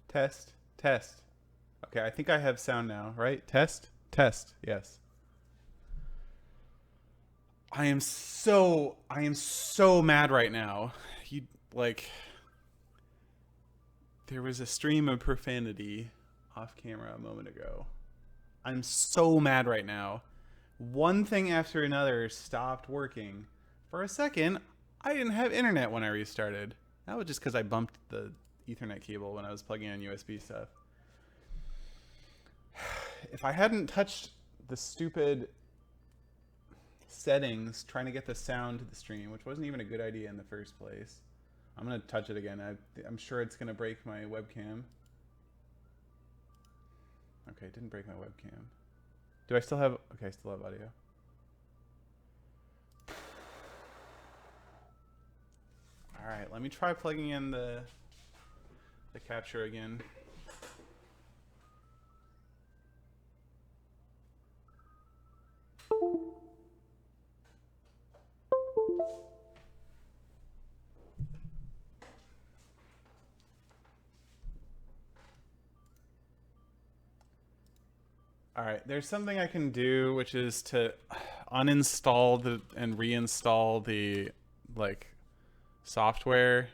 Test, test. Okay, I think I have sound now, right? Test, test. Yes. I am so mad right now. You like there was a stream of profanity off camera a moment ago. I'm so mad right now. One thing after another stopped working. For a second, I didn't have internet when I restarted. That was just because I bumped the Ethernet cable when I was plugging in USB stuff. If I hadn't touched the stupid settings trying to get the sound to the stream, which wasn't even a good idea in the first place. I'm going to touch it again. I'm sure it's going to break my webcam. Okay, it didn't break my webcam. Do I still have... Okay, I still have audio. Alright, let me try plugging in the capture again. All right, there's something I can do, which is to uninstall and reinstall the like software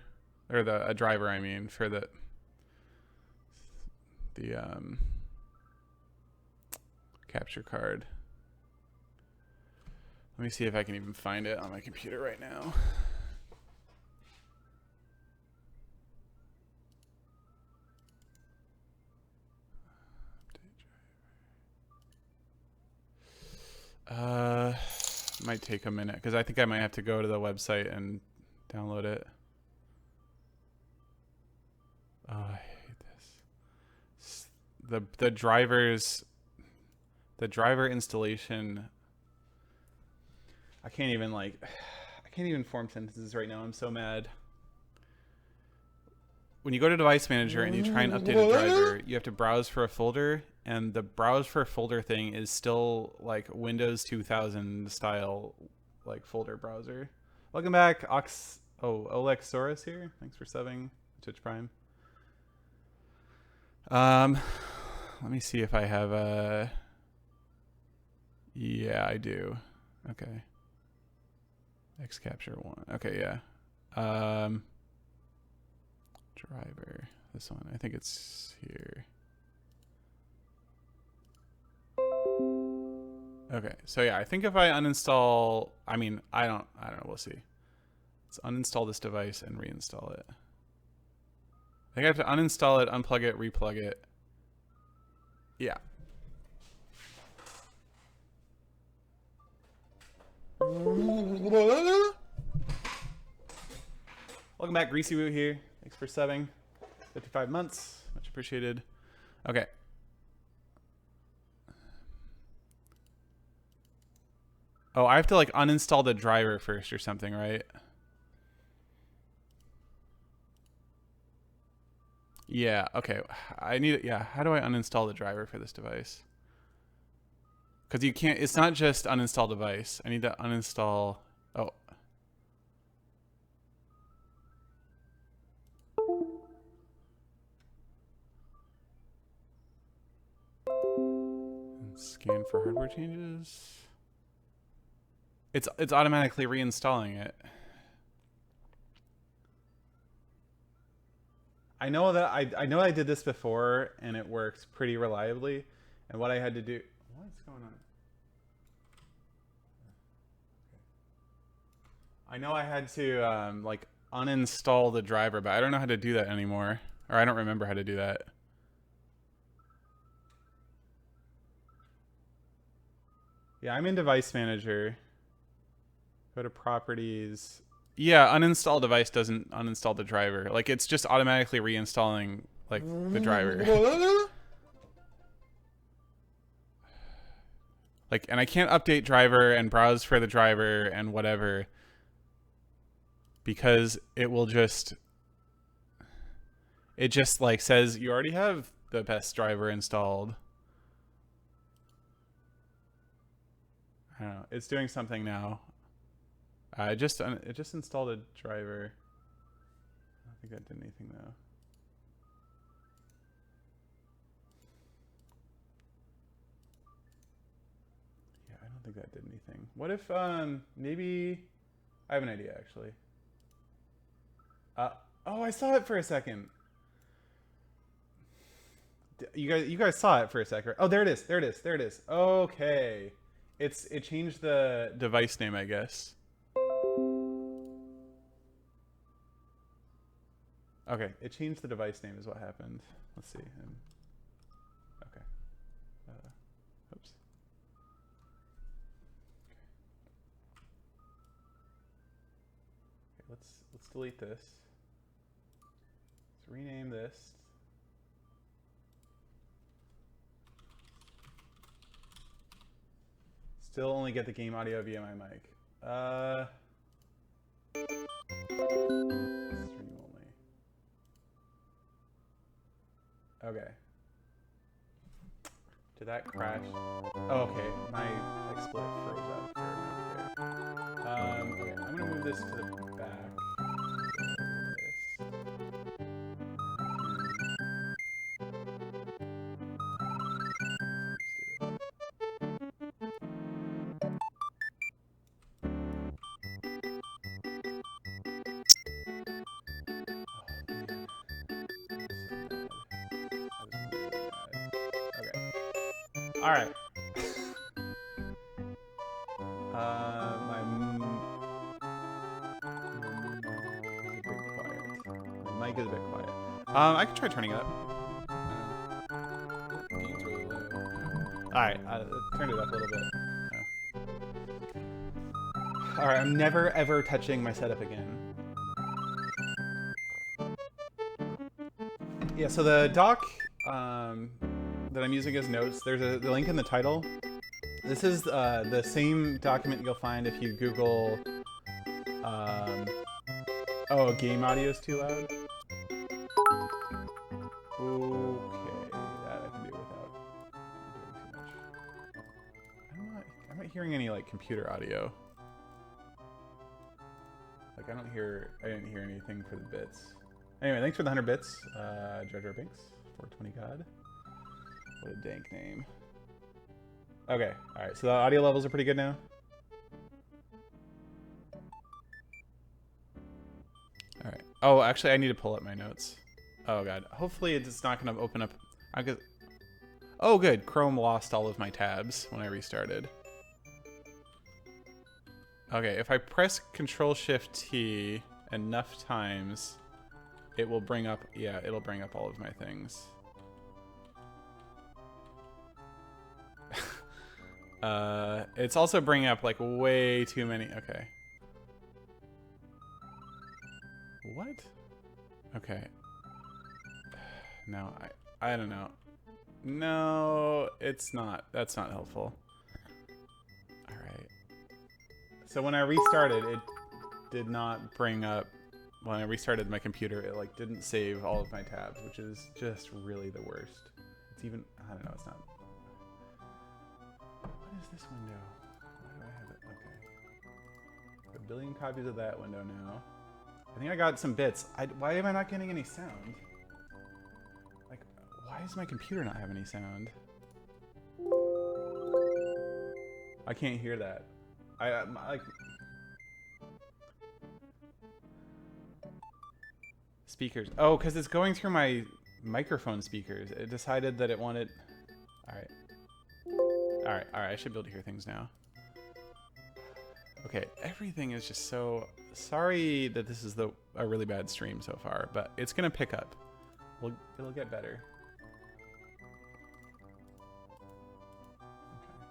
or a driver. I mean, for the capture card. Let me see if I can even find it on my computer right now. Might take a minute because I think I might have to go to the website and download it. Oh, I hate this. The driver installation. I can't even form sentences right now. I'm so mad. When you go to Device Manager and you try and update a driver, you have to browse for a folder, and the browse for a folder thing is still like Windows 2000 style like folder browser. Welcome back, Olexsaurus here. Thanks for subbing, Twitch Prime. Let me see if I have a... Yeah, I do. Okay. Xcapture 1. Okay, yeah. Driver. This one. I think it's here. Okay, so yeah, I think if I uninstall, I mean, I don't know, we'll see. Let's uninstall this device and reinstall it. I think I have to uninstall it, unplug it, replug it. Yeah. Welcome back, Greasy Woo here. Thanks for subbing. 55 months. Much appreciated. Okay. Oh, I have to like uninstall the driver first or something, right? Yeah, okay. I need it. Yeah, how do I uninstall the driver for this device? Because you can't, it's not just uninstall device. I need to uninstall. Oh. And scan for hardware changes. It's automatically reinstalling it. I know that I know I did this before and it worked pretty reliably. And what I had to do, what's going on? I know I had to like uninstall the driver, but I don't know how to do that anymore, or I don't remember how to do that. Yeah, I'm in Device Manager. Go to Properties. Yeah, uninstall device doesn't uninstall the driver. Like, it's just automatically reinstalling, like, the driver. Like, and I can't update driver and browse for the driver and whatever because it will just... It just, like, says, you already have the best driver installed. I don't know. It's doing something now. It just installed a driver. I don't think that did anything though. don't think that did anything. What if maybe I have an idea actually. Oh, I saw it for a second. You guys saw it for a second. Oh, there it is. There it is. There it is. Okay. It changed the device name, I guess. Okay, it changed the device name is what happened. Let's see. Okay. Oops. Okay, let's delete this. Let's rename this. Still only get the game audio via my mic. Stream only. Okay. Did that crash? Oh, okay. My XSplit froze up for a minute there. Okay, I'm gonna move this to the back. All right. My mic is a bit quiet. I can try turning it up. All right, turned it up a little bit. All right, I'm never ever touching my setup again. Yeah, so the doc that I'm using as notes, there's the link in the title. This is the same document you'll find if you Google, oh, game audio is too loud? Okay, that I can do without doing too much. I'm not hearing any, like, computer audio. Like, I didn't hear anything for the bits. Anyway, thanks for the 100 bits, Jailbreaking, 420 God. What a dank name. Okay, alright, so the audio levels are pretty good now? Alright. Oh, actually, I need to pull up my notes. Oh, God. Hopefully it's not going to open up... Oh, good. Chrome lost all of my tabs when I restarted. Okay, if I press Control-Shift-T enough times, it will bring up... Yeah, it'll bring up all of my things. It's also bringing up, like, way too many... Okay. What? Okay. No, I don't know. No, it's not. That's not helpful. Alright. So when I restarted, it did not bring up... When I restarted my computer, it, like, didn't save all of my tabs, which is just really the worst. It's even... I don't know, it's not... What is this window? Why do I have it? Okay. A billion copies of that window now. I think I got some bits. Why am I not getting any sound? Like, why does my computer not have any sound? I can't hear that. Like... Speakers. Oh, because it's going through my microphone speakers. It decided that it wanted... Alright. Alright, I should be able to hear things now. Okay, everything is just so... Sorry that this is a really bad stream so far, but it's gonna pick up. It'll get better. Okay,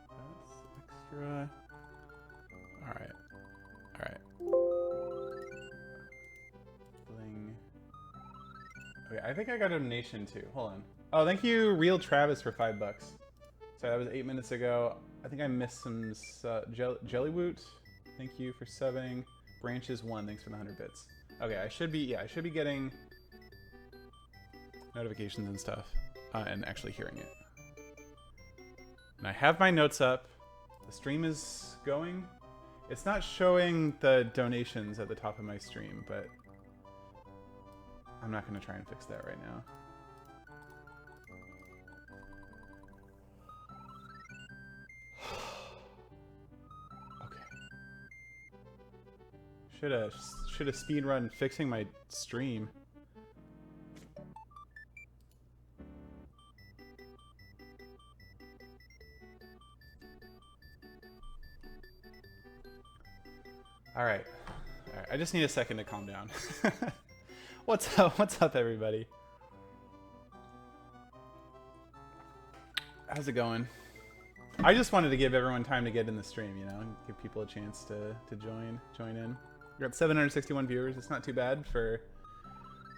that's extra. Alright. Bling. Okay, I think I got a donation too. Hold on. Oh, thank you, Real Travis, for $5. Sorry, that was 8 minutes ago. I think I missed some Jellywoot. Thank you for subbing. Branches 1, thanks for the 100 bits. Okay, I should be getting notifications and stuff, and actually hearing it. And I have my notes up. The stream is going. It's not showing the donations at the top of my stream, but I'm not going to try and fix that right now. Should have speed run fixing my stream. All right. I just need a second to calm down. What's up? What's up, everybody? How's it going? I just wanted to give everyone time to get in the stream, you know, and give people a chance to join in. We got 761 viewers. It's not too bad for,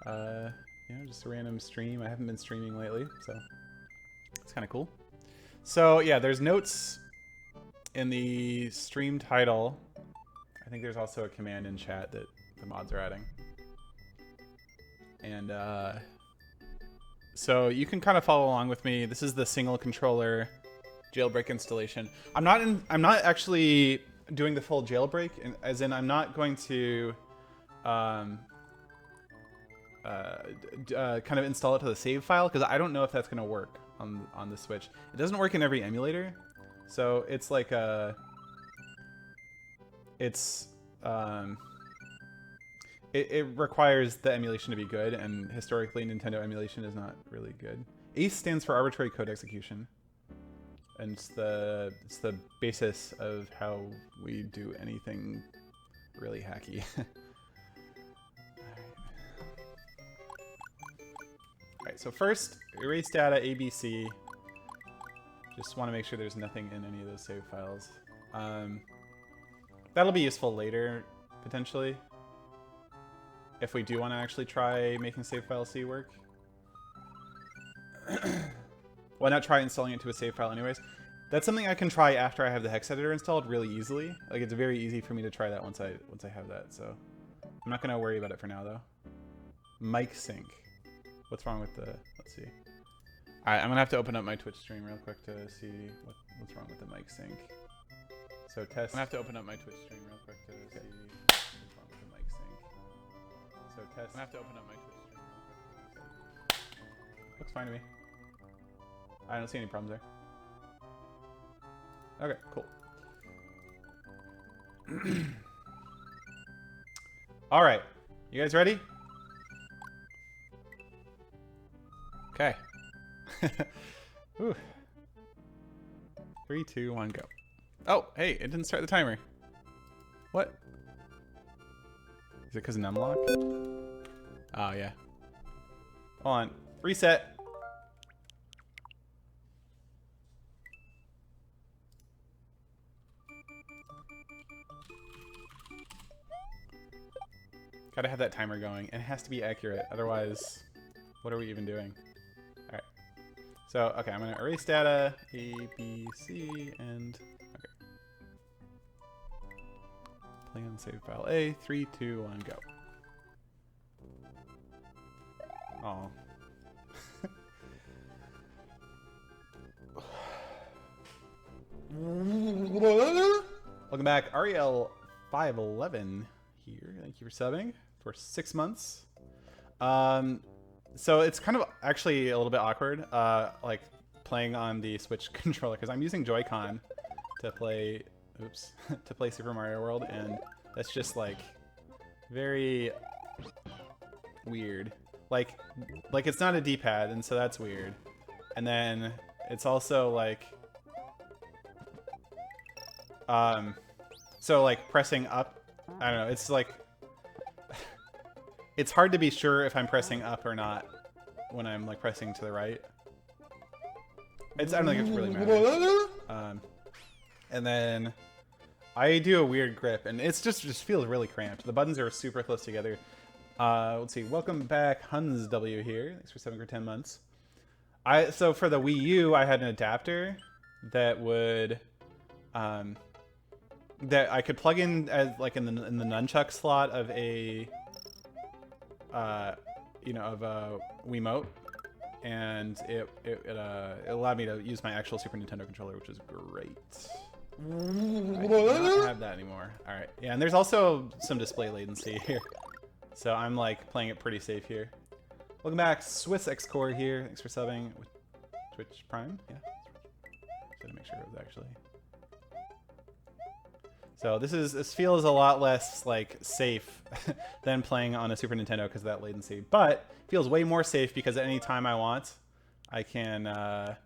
you know, just a random stream. I haven't been streaming lately, so it's kind of cool. So yeah, there's notes in the stream title. I think there's also a command in chat that the mods are adding. And so you can kind of follow along with me. This is the single controller jailbreak installation. I'm not actually doing the full jailbreak, as in I'm not going to kind of install it to the save file, because I don't know if that's going to work on the Switch. It doesn't work in every emulator, so it's like it requires the emulation to be good, and historically Nintendo emulation is not really good. ACE stands for arbitrary code execution, and it's the basis of how we do anything really hacky. Alright, so first, erase data ABC. Just want to make sure there's nothing in any of those save files. That'll be useful later, potentially, if we do want to actually try making save file C work. Why not try installing it to a save file anyways? That's something I can try after I have the hex editor installed really easily. Like, it's very easy for me to try that once I have that, so I'm not going to worry about it for now, though. Mic sync. What's wrong with the... Let's see. Alright, I'm going to have to open up my Twitch stream real quick to see what's wrong with the mic sync. So test... I'm going to have to open up my Twitch stream real quick to see what's wrong with the mic sync. So test... I'm going to have to open up my Twitch stream real quick to see. Looks fine to me. I don't see any problems there. Okay, cool. Alright. You guys ready? Okay. Ooh. 3, 2, 1, go. Oh, hey, it didn't start the timer. What? Is it because of numlock? Oh, yeah. Hold on. Reset. Gotta have that timer going, and it has to be accurate. Otherwise, what are we even doing? Alright. So, okay, I'm gonna erase data, A, B, C, and... Okay. Play on save file A, 3, 2, 1, go. Oh. Welcome back, Ariel511 here. Thank you for subbing for 6 months. So it's kind of actually a little bit awkward, like playing on the Switch controller, because I'm using Joy-Con to play, to play Super Mario World, and that's just like very weird. Like it's not a D-pad, and so that's weird. And then it's also like, so like pressing up, I don't know, it's like, it's hard to be sure if I'm pressing up or not when I'm like pressing to the right. I don't think it's really matters. And then I do a weird grip, and it's just feels really cramped. The buttons are super close together. Let's see. Welcome back, Huns W here. Thanks for 7 for 10 months. So for the Wii U, I had an adapter that would that I could plug in as like in the nunchuck slot of a you know, of a Wiimote, and it allowed me to use my actual Super Nintendo controller, which is great. I do not have that anymore. All right, yeah, and there's also some display latency here, so I'm like playing it pretty safe here. Welcome back, Swiss X Core here. Thanks for subbing with Twitch Prime. Yeah, just to make sure it was actually. So this feels a lot less like safe than playing on a Super Nintendo because of that latency, but feels way more safe because at any time I want, I can how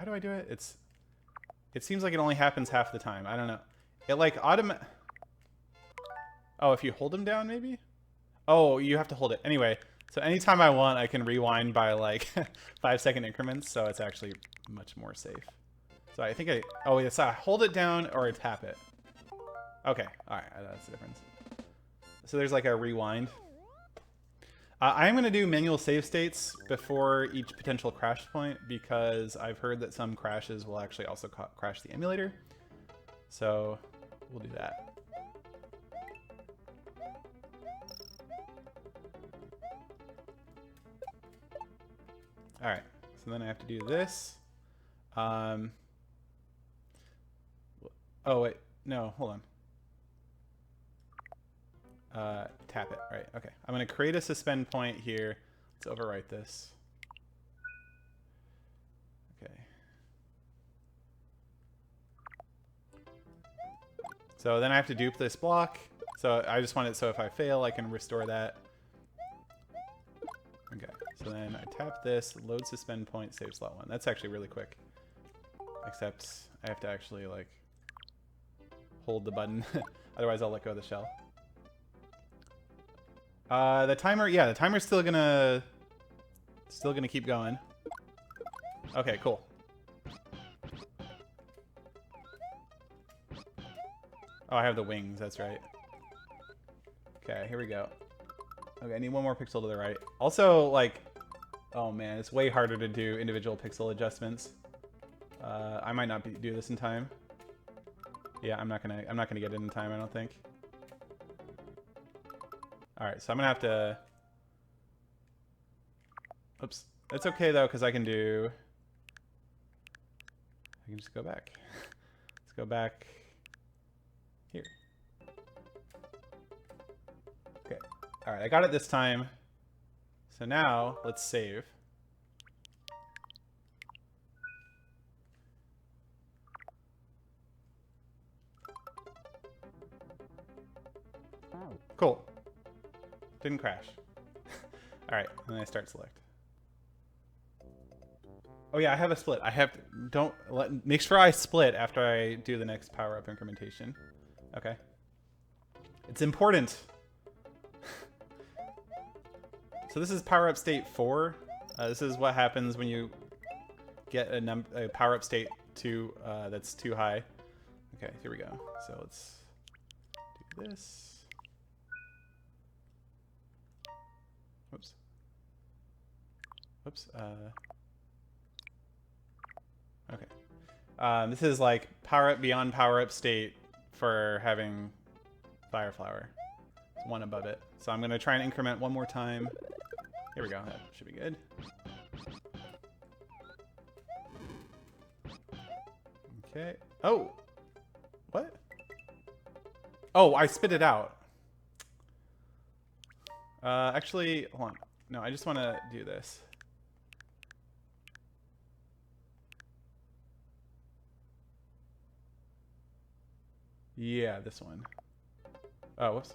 do I do it? It seems like it only happens half the time. I don't know. It like oh, if you hold them down maybe? Oh, you have to hold it. Anyway, so anytime I want, I can rewind by like 5-second increments, so it's actually much more safe. So I think oh, yes, I hold it down or I tap it. Okay, all right, that's the difference. So there's like a rewind. I'm going to do manual save states before each potential crash point because I've heard that some crashes will actually also crash the emulator. So we'll do that. All right, so then I have to do this. Oh, wait. No, hold on. Tap it. Right. Okay. I'm going to create a suspend point here. Let's overwrite this. Okay. So then I have to dupe this block. So I just want it so if I fail, I can restore that. Okay. So then I tap this, load suspend point, save slot 1. That's actually really quick. Except I have to actually, like, hold the button. Otherwise, I'll let go of the shell. The timer, yeah, the timer's still gonna keep going. Okay, cool. Oh, I have the wings, that's right. Okay, here we go. Okay, I need one more pixel to the right. Also, like, oh man, it's way harder to do individual pixel adjustments. I might not do this in time. Yeah, I'm not gonna get it in time, I don't think. All right, so I'm gonna have to. Oops, it's okay though, because I can just go back. Let's go back here. Okay. All right, I got it this time. So now let's save. Cool. Didn't crash. All right, and then I start select. Oh yeah, I have a split. I have to, make sure I split after I do the next power up incrementation. Okay. It's important. So this is power up state 4. This is what happens when you get a power up state that's too high. Okay, here we go. So let's do this. Whoops. Whoops. Okay. This is like power up beyond power up state for having fire flower. It's one above it. So I'm going to try and increment one more time. Here we go. That should be good. Okay. Oh! What? Oh, I spit it out. Actually, hold on. No, I just want to do this. Yeah, this one. Oh, whoops.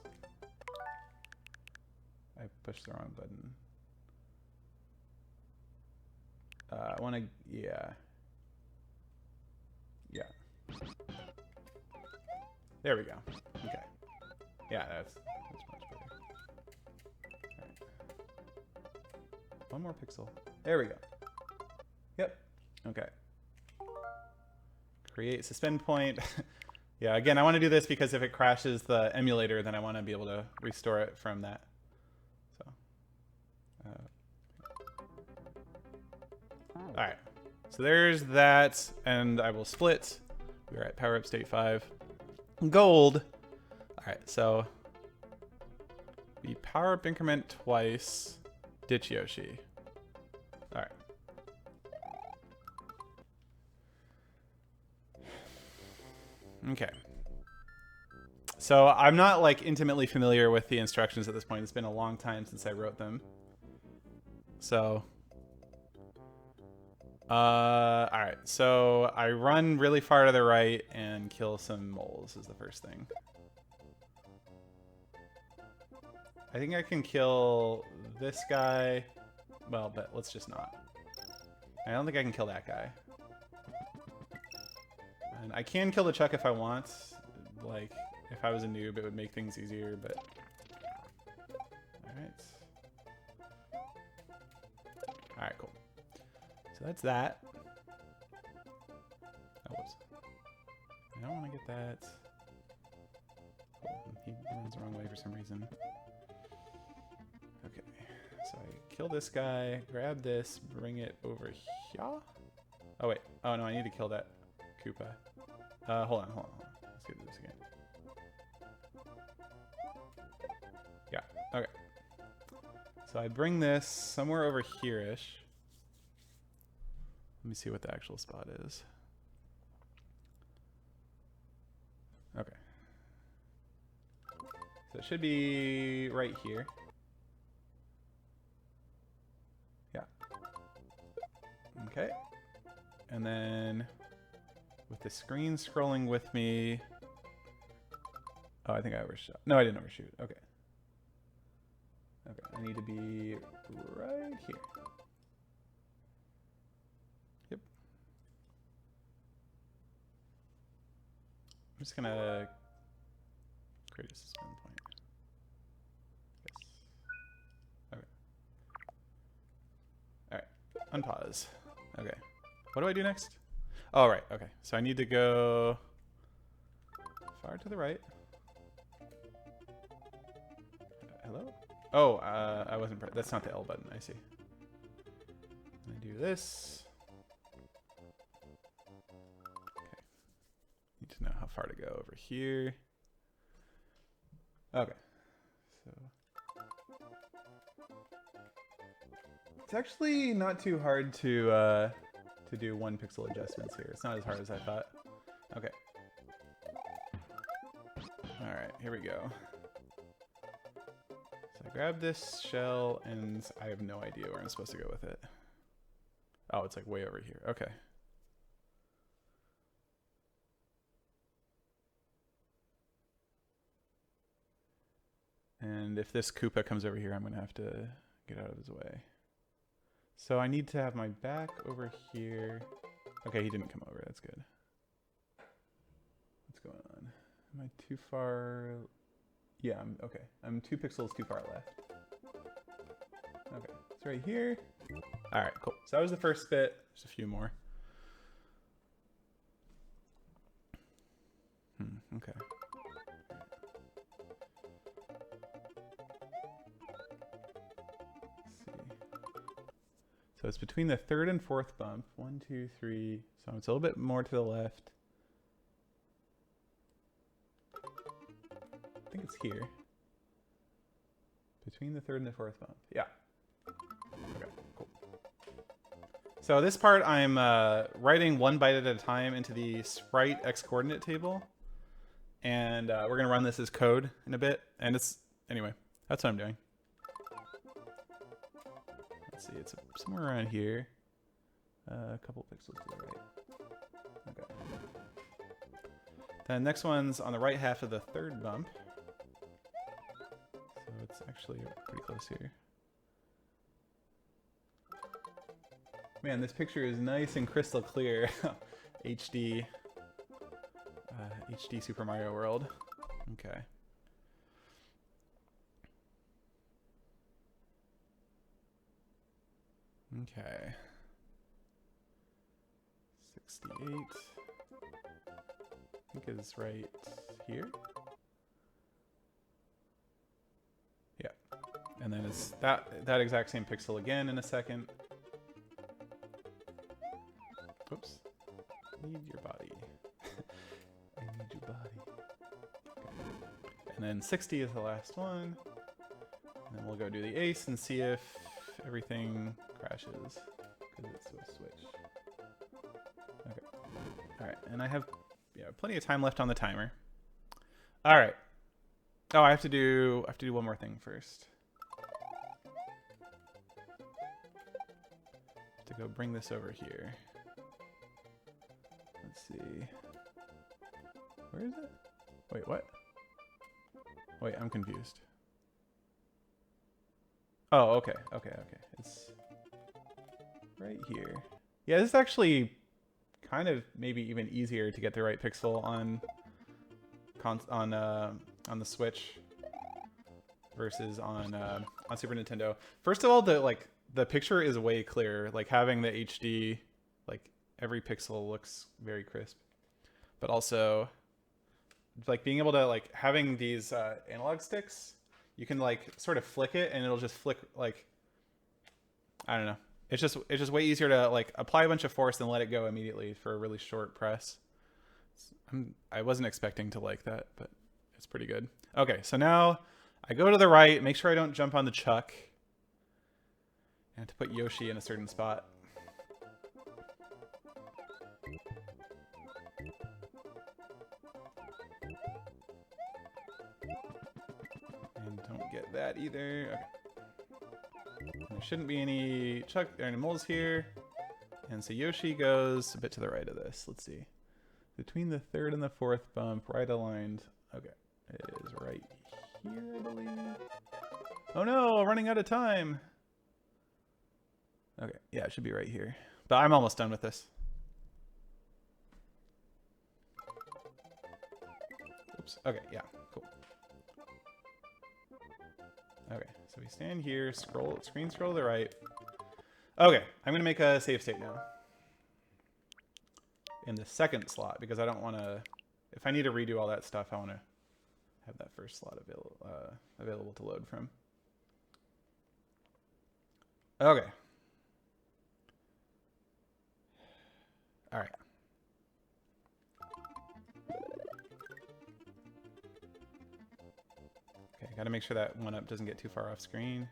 I pushed the wrong button. I want to, yeah. Yeah. There we go. Okay. Yeah, that's much better. All right. One more pixel. There we go. Yep. Okay. Create suspend point. Yeah, again, I want to do this because if it crashes the emulator, then I want to be able to restore it from that. So. All right. So there's that, and I will split. We're at power up state 5. Gold. All right, so we power up increment twice. Ditch Yoshi. All right. Okay. So I'm not like intimately familiar with the instructions at this point. It's been a long time since I wrote them. So Alright, so I run really far to the right and kill some moles is the first thing. I think I can kill this guy. Well, but let's just not. I don't think I can kill that guy. And I can kill the Chuck if I want. Like, if I was a noob, it would make things easier, but... Alright. Alright, cool. So that's that. Oh, whoops. I don't want to get that. Cool. He runs the wrong way for some reason. Okay. So I kill this guy, grab this, bring it over here. Oh, wait. Oh, no, I need to kill that Koopa. Hold on. Let's do this again. Yeah, okay. So I bring this somewhere over here-ish. Let me see what the actual spot is. Okay. So it should be right here. Yeah. Okay. And then with the screen scrolling with me... Oh, I think I overshot. No, I didn't overshoot. Okay. Okay, I need to be right here. Yep. I'm just gonna create a suspend point. Yes. Okay. Alright. Unpause. Okay. What do I do next? Oh, right. Okay. So I need to go far to the right. Hello? Oh, I wasn't... That's not the L button. I see. I do this. Okay. Need to know how far to go over here. Okay. So... It's actually not too hard to do 1 pixel adjustments here. It's not as hard as I thought. Okay. Alright, here we go. So I grab this shell, and I have no idea where I'm supposed to go with it. Oh, it's like way over here. Okay. And if this Koopa comes over here, I'm going to have to get out of his way. So I need to have my back over here. Okay, he didn't come over. That's good. What's going on? Am I too far? Yeah, I'm okay. I'm 2 pixels too far left. Okay, it's right here. All right, cool. So that was the first bit. Just a few more. Okay. So it's between the 3rd and 4th bump. 1, 2, 3. So it's a little bit more to the left. I think it's here. Between the 3rd and the 4th bump. Yeah. Okay, cool. So this part I'm writing 1 byte at a time into the sprite x coordinate table. And we're going to run this as code in a bit. And it's, anyway, that's what I'm doing. Let's see, it's somewhere around here. A couple pixels to the right. Okay. Then next one's on the right half of the 3rd bump. So it's actually pretty close here. Man, this picture is nice and crystal clear. HD. HD Super Mario World. Okay. Okay. 68. I think it's right here. Yeah. And then it's that exact same pixel again in a second. Oops. Need your body. I need your body. Okay. And then 60 is the last one. And then we'll go do the ace and see if everything crashes. Because it's a switch. Okay. Alright, and I have plenty of time left on the timer. Alright. Oh, I have to do one more thing first. To to go bring this over here. Let's see. Where is it? Wait, what? Wait, I'm confused. Oh, okay. It's right here. Yeah, this is actually kind of maybe even easier to get the right pixel on the Switch versus on Super Nintendo. First of all, the picture is way clearer. Like having the HD, like every pixel looks very crisp. But also, like being able to like having these analog sticks, you can like sort of flick it and it'll just flick like, I don't know. It's just way easier to like apply a bunch of force and let it go immediately for a really short press. I wasn't expecting to like that, but it's pretty good. Okay, so now I go to the right, make sure I don't jump on the chuck. And to put Yoshi in a certain spot. And don't get that either. Okay. There shouldn't be any moles here. And so Yoshi goes a bit to the right of this. Let's see. Between the third and the fourth bump, right aligned. Okay. It is right here, I believe. Oh no, running out of time. Okay, yeah, it should be right here. But I'm almost done with this. Oops. Okay, yeah, cool. Okay, so we stand here, screen scroll to the right. Okay, I'm gonna make a save state now. In the second slot, because I don't want to, if I need to redo all that stuff, I want to have that first slot available to load from. Okay. All right. Okay, got to make sure that 1-up doesn't get too far off screen.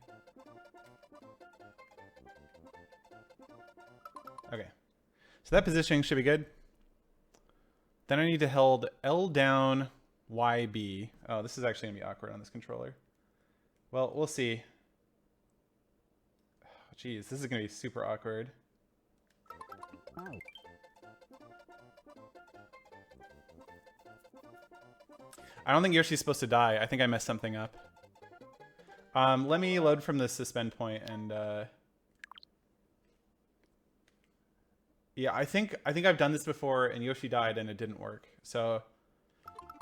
Okay. So that positioning should be good. Then I need to hold L down, YB. Oh, this is actually going to be awkward on this controller. Well, we'll see. Jeez, this is going to be super awkward. I don't think Yoshi's supposed to die. I think I messed something up. Let me load from the suspend point and... Yeah, I think I've done this before and Yoshi died and it didn't work. So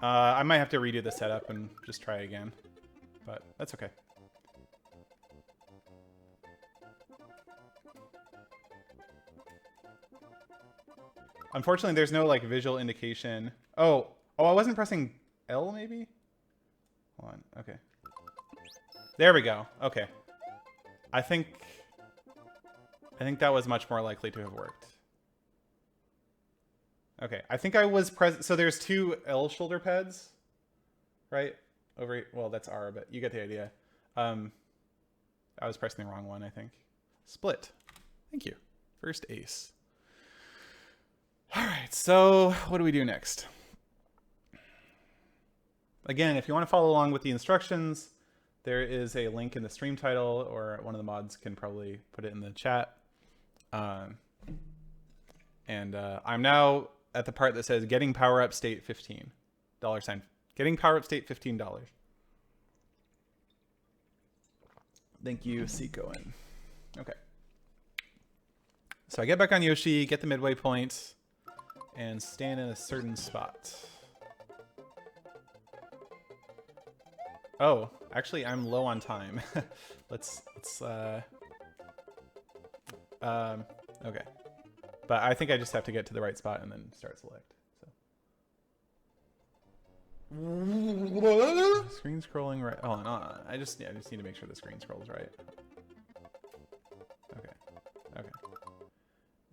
I might have to redo the setup and just try again. But that's okay. Unfortunately, there's no like visual indication. Oh, I wasn't pressing L maybe? Hold on. Okay. There we go. Okay. I think that was much more likely to have worked. Okay, I think I was present. So there's two L shoulder pads, right? Over, well, that's R, but you get the idea. I was pressing the wrong one, I think. Split. Thank you. First ace. All right, so what do we do next? Again, if you want to follow along with the instructions, there is a link in the stream title, or one of the mods can probably put it in the chat. I'm now at the part that says getting power up state $15. Getting power up state $15. Thank you, Seikoen. Okay. So I get back on Yoshi, get the midway point, and stand in a certain spot. Oh, actually, I'm low on time. let's okay. But I think I just have to get to the right spot and then start select. So. Screen scrolling right. Hold on. I just need to make sure the screen scrolls right. Okay.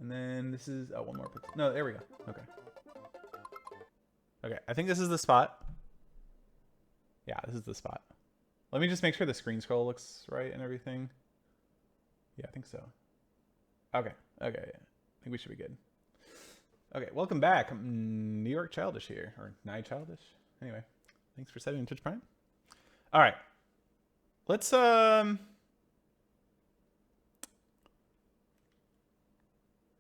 And then this is one more pixel. No, there we go. Okay. I think this is the spot. Yeah, this is the spot. Let me just make sure the screen scroll looks right and everything. Yeah, I think so. Okay. Yeah. I think we should be good. Okay, welcome back. New York Childish here, or Nye Childish. Anyway, thanks for setting Twitch Prime. All right, let's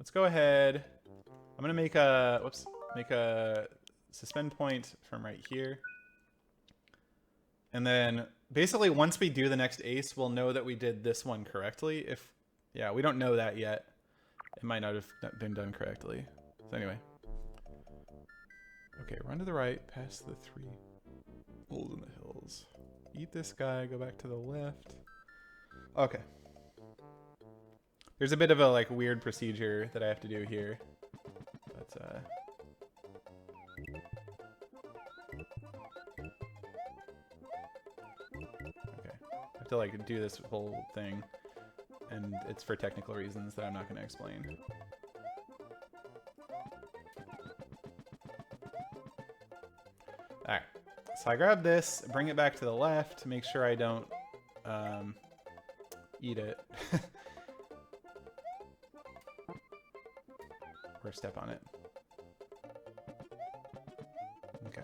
let's go ahead. I'm gonna make a make a suspend point from right here. And then basically once we do the next ace, we'll know that we did this one correctly. If, yeah, we don't know that yet. It might not have been done correctly. So anyway. Okay, run to the right, past the 3 holes in the hills. Eat this guy, go back to the left. Okay. There's a bit of a like weird procedure that I have to do here. But okay. I have to like do this whole thing, and it's for technical reasons that I'm not going to explain. Alright, so I grab this, bring it back to the left, make sure I don't eat it. Or step on it. Okay.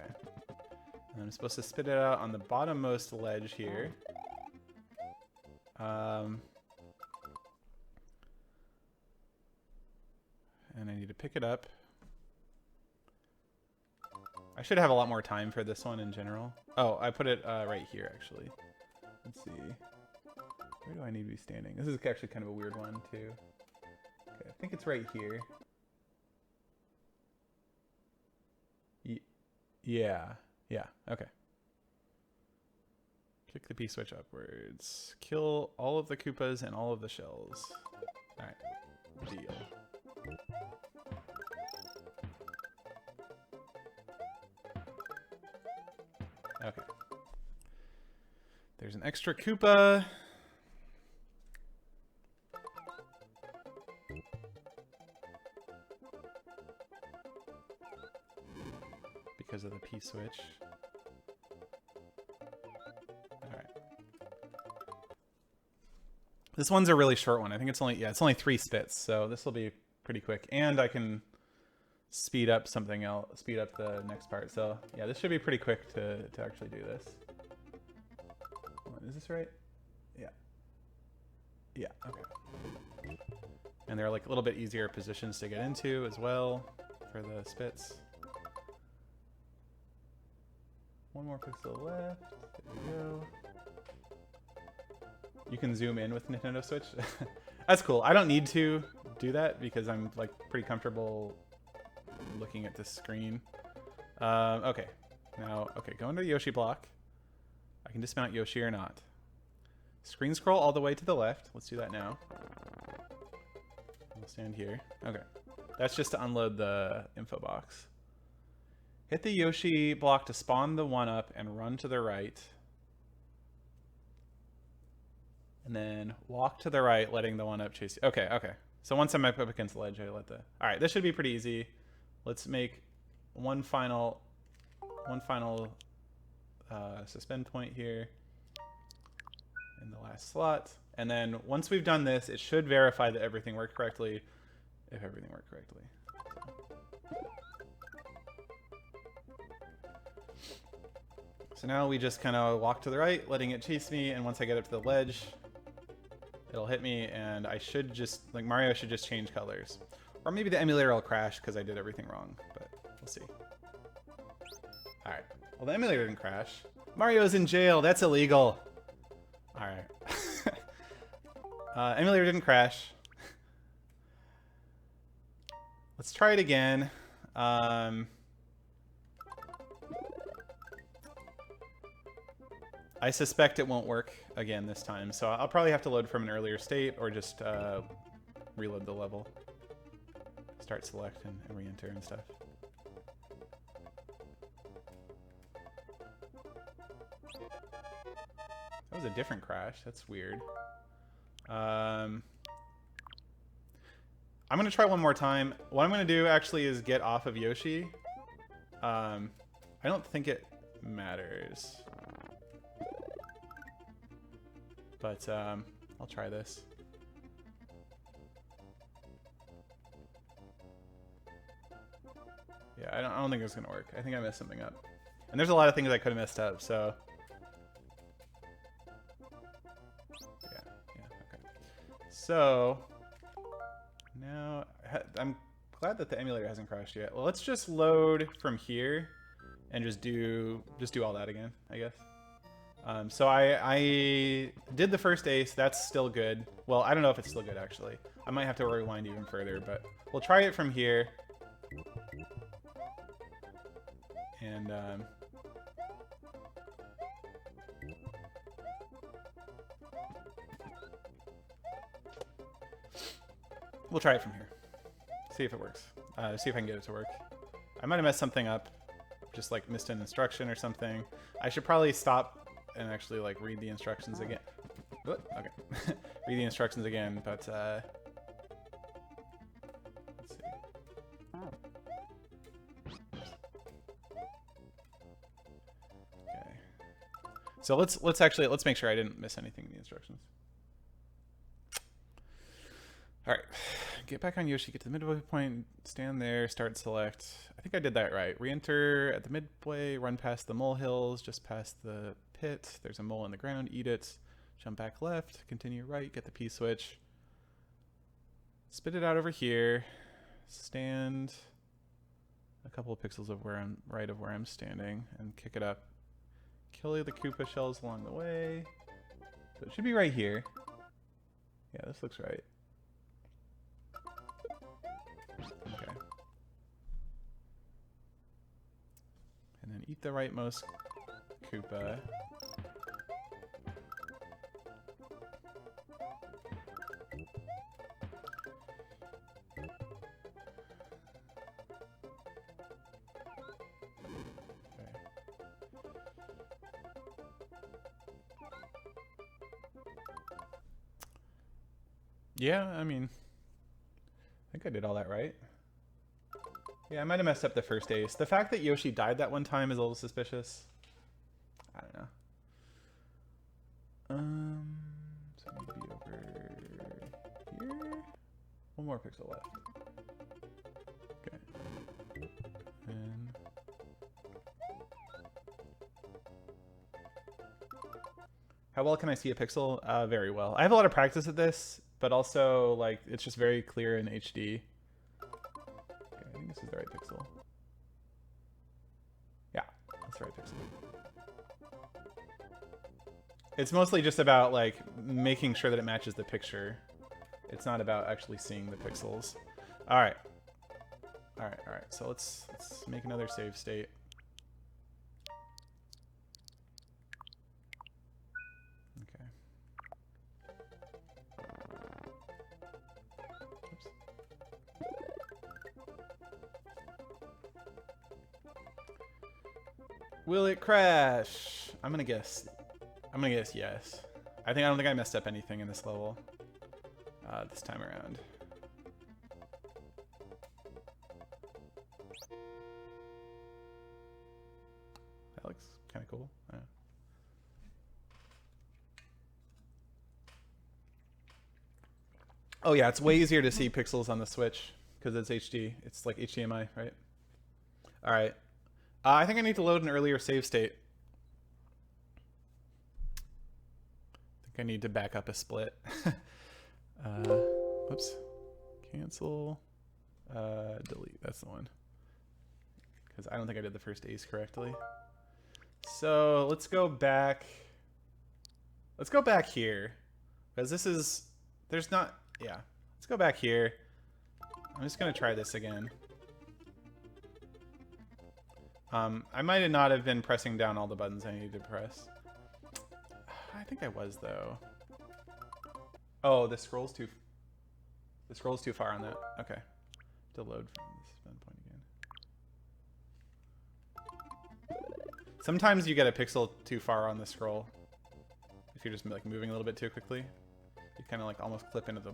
And I'm supposed to spit it out on the bottommost ledge here. And I need to pick it up. I should have a lot more time for this one in general. Oh, I put it right here, actually. Let's see. Where do I need to be standing? This is actually kind of a weird one, too. Okay, I think it's right here. Yeah. Yeah, okay. Kick the P-switch upwards. Kill all of the Koopas and all of the shells. Alright. Deal. Okay. There's an extra Koopa. Because of the P-switch. Alright. This one's a really short one. I think it's only, yeah, it's only 3 spits, so this will be pretty quick. And I can speed up something else, speed up the next part. So yeah, this should be pretty quick to actually do this. Is this right? Yeah. Yeah, okay. And there are like a little bit easier positions to get into as well for the spits. One more pixel left. There we go. You can zoom in with Nintendo Switch. That's cool. I don't need to do that because I'm like pretty comfortable looking at the screen. Okay. Now, okay, go into the Yoshi block. I can dismount Yoshi or not. Screen scroll all the way to the left. Let's do that now. We'll stand here. Okay. That's just to unload the info box. Hit the Yoshi block to spawn the 1-up and run to the right. And then walk to the right, letting the 1-up chase you. Okay, okay. So once I'm up against the ledge, I let the... Alright, this should be pretty easy. Let's make one final suspend point here in the last slot. And then once we've done this, it should verify that everything worked correctly, if everything worked correctly. So now we just kind of walk to the right, letting it chase me, and once I get up to the ledge, it'll hit me, and I should just, like, Mario should just change colors. Or maybe the emulator will crash because I did everything wrong, but we'll see. Alright. Well, the emulator didn't crash. Mario's in jail. That's illegal. Alright. Emulator didn't crash. Let's try it again. I suspect it won't work again this time, so I'll probably have to load from an earlier state or just reload the level. Start select and re-enter and stuff. That was a different crash. That's weird. I'm going to try one more time. What I'm going to do actually is get off of Yoshi. I don't think it matters. But I'll try this. Yeah, I don't think it's going to work. I think I messed something up. And there's a lot of things I could have messed up, so... Yeah, okay. So, now... I'm glad that the emulator hasn't crashed yet. Well, let's just load from here and just do all that again, I guess. So I did the first ace. That's still good. Well, I don't know if it's still good, actually. I might have to rewind even further, but we'll try it from here. And we'll try it from here. See if it works. See if I can get it to work. I might have messed something up. Just like missed an instruction or something. I should probably stop and actually like read the instructions again. Okay. Read the instructions again, but let's see. Okay. So let's make sure I didn't miss anything in the instructions. All right, get back on Yoshi, get to the midway point, stand there, start select. I think I did that right. Re-enter at the midway, run past the molehills, just past the pit. There's a mole in the ground, eat it. Jump back left, continue right, get the P-switch. Spit it out over here. Stand a couple of pixels of where I'm right of where I'm standing and kick it up. Kill the Koopa shells along the way. So it should be right here. Yeah, this looks right. Okay. And then eat the rightmost Koopa. Yeah, I mean, I think I did all that right. Yeah, I might have messed up the first ace. The fact that Yoshi died that one time is a little suspicious. I don't know. So I need to be over here. One more pixel left. Okay. And how well can I see a pixel? Very well. I have a lot of practice at this, but also like it's just very clear in HD. Okay, I think this is the right pixel. Yeah, that's the right pixel. It's mostly just about like making sure that it matches the picture. It's not about actually seeing the pixels. All right. All right, all right. So let's make another save state. Okay. Oops. Will it crash? I'm gonna guess yes. I don't think I messed up anything in this level this time around. That looks kind of cool. Oh yeah, it's way easier to see pixels on the Switch because it's HD. It's like HDMI, right? All right. I think I need to load an earlier save state. I think I need to back up a split. Whoops. Cancel. Delete. That's the one. Because I don't think I did the first ace correctly. So let's go back. Let's go back here. Because this is... There's not... Yeah. Let's go back here. I'm just going to try this again. I might not have been pressing down all the buttons I needed to press. I think I was, though. Oh, the scroll's too far on that. Okay. To load from this point again. Sometimes you get a pixel too far on the scroll. If you're just like moving a little bit too quickly. You kind of like almost clip into the...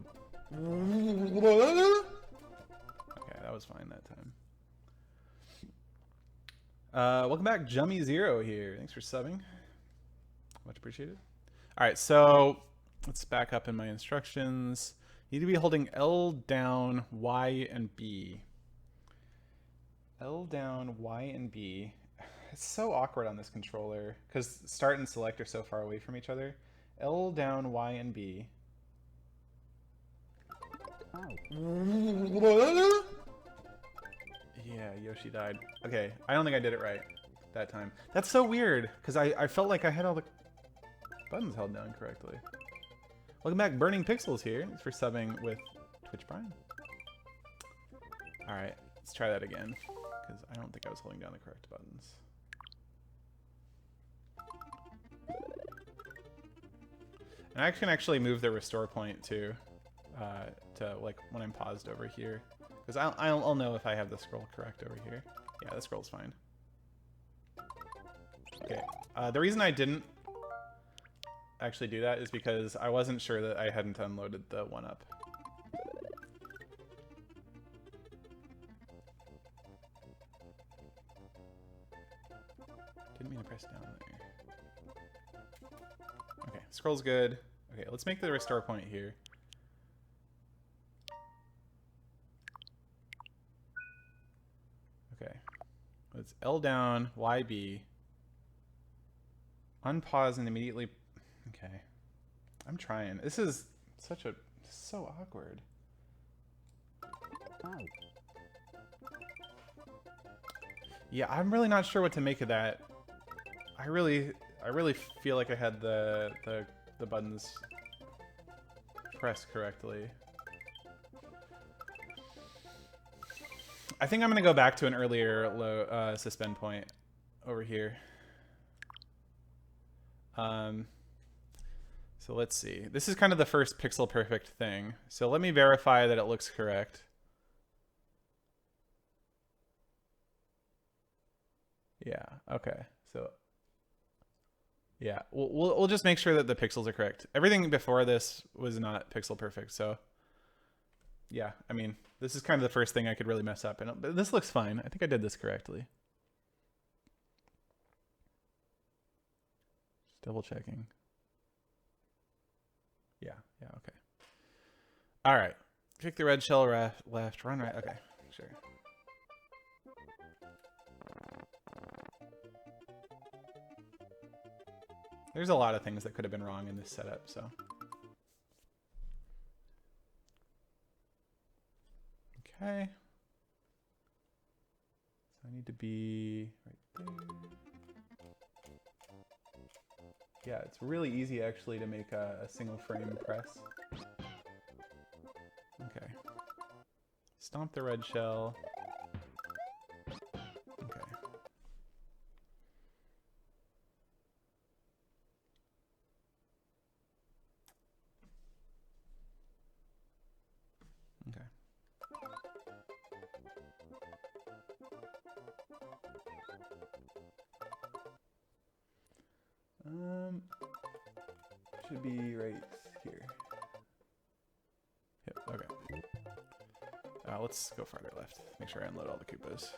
Okay, that was fine that time. Welcome back, Jummy Zero here. Thanks for subbing. Much appreciated. All right, so let's back up in my instructions. You need to be holding L down, Y, and B. L down, Y, and B. It's so awkward on this controller because start and select are so far away from each other. L down, Y, and B. Yeah, Yoshi died. Okay, I don't think I did it right that time. That's so weird, because I felt like I had all the buttons held down correctly. Welcome back, Burning Pixels here. Thanks for subbing with Twitch Prime. Alright, let's try that again, because I don't think I was holding down the correct buttons. And I can actually move the restore point too, to like when I'm paused over here, because I'll know if I have the scroll correct over here. Yeah, the scroll's fine. Okay, the reason I didn't actually do that is because I wasn't sure that I hadn't unloaded the 1-up. Didn't mean to press down there. Okay, scroll's good. Okay, let's make the restore point here. Okay, let's L down, YB. Unpause and immediately... Okay. I'm trying. This is so awkward. Yeah, I'm really not sure what to make of that. I really feel like I had the buttons pressed correctly. I think I'm gonna go back to an earlier low suspend point over here. So let's see. This is kind of the first pixel perfect thing. So let me verify that it looks correct. Yeah, okay. So yeah, we'll just make sure that the pixels are correct. Everything before this was not pixel perfect, so yeah, I mean, this is kind of the first thing I could really mess up, but this looks fine. I think I did this correctly. Just double checking. Yeah, okay. All right. Kick the red shell left, run right. Okay, sure. There's a lot of things that could have been wrong in this setup, so. Okay. So I need to be right there. Yeah, it's really easy actually to make a single frame press. Okay. Stomp the red shell. Okay. Okay. Should be right here. Yep, okay. Let's go farther left. Make sure I unload all the Koopas.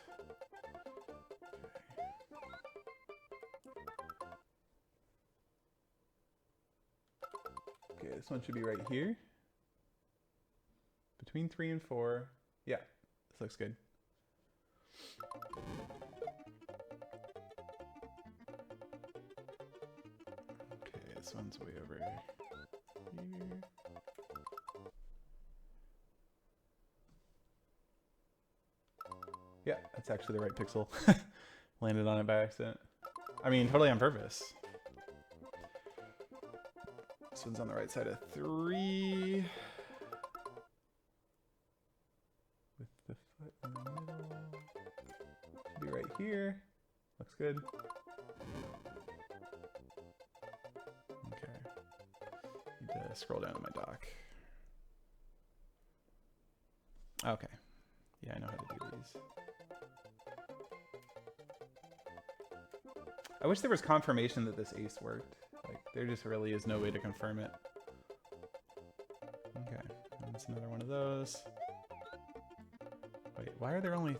Okay, this one should be right here. Between 3 and 4. Yeah, this looks good. Okay, this one's way over here. Yeah, that's actually the right pixel. Landed on it by accident. I mean, totally on purpose. This one's on the right side of 3. With the foot in the middle. Should be right here. Looks good. Okay. Need to scroll down to my dock. Okay. Yeah, I know how to do these. I wish there was confirmation that this ace worked. Like, there just really is no way to confirm it. Okay, and that's another one of those. Wait, why are there only...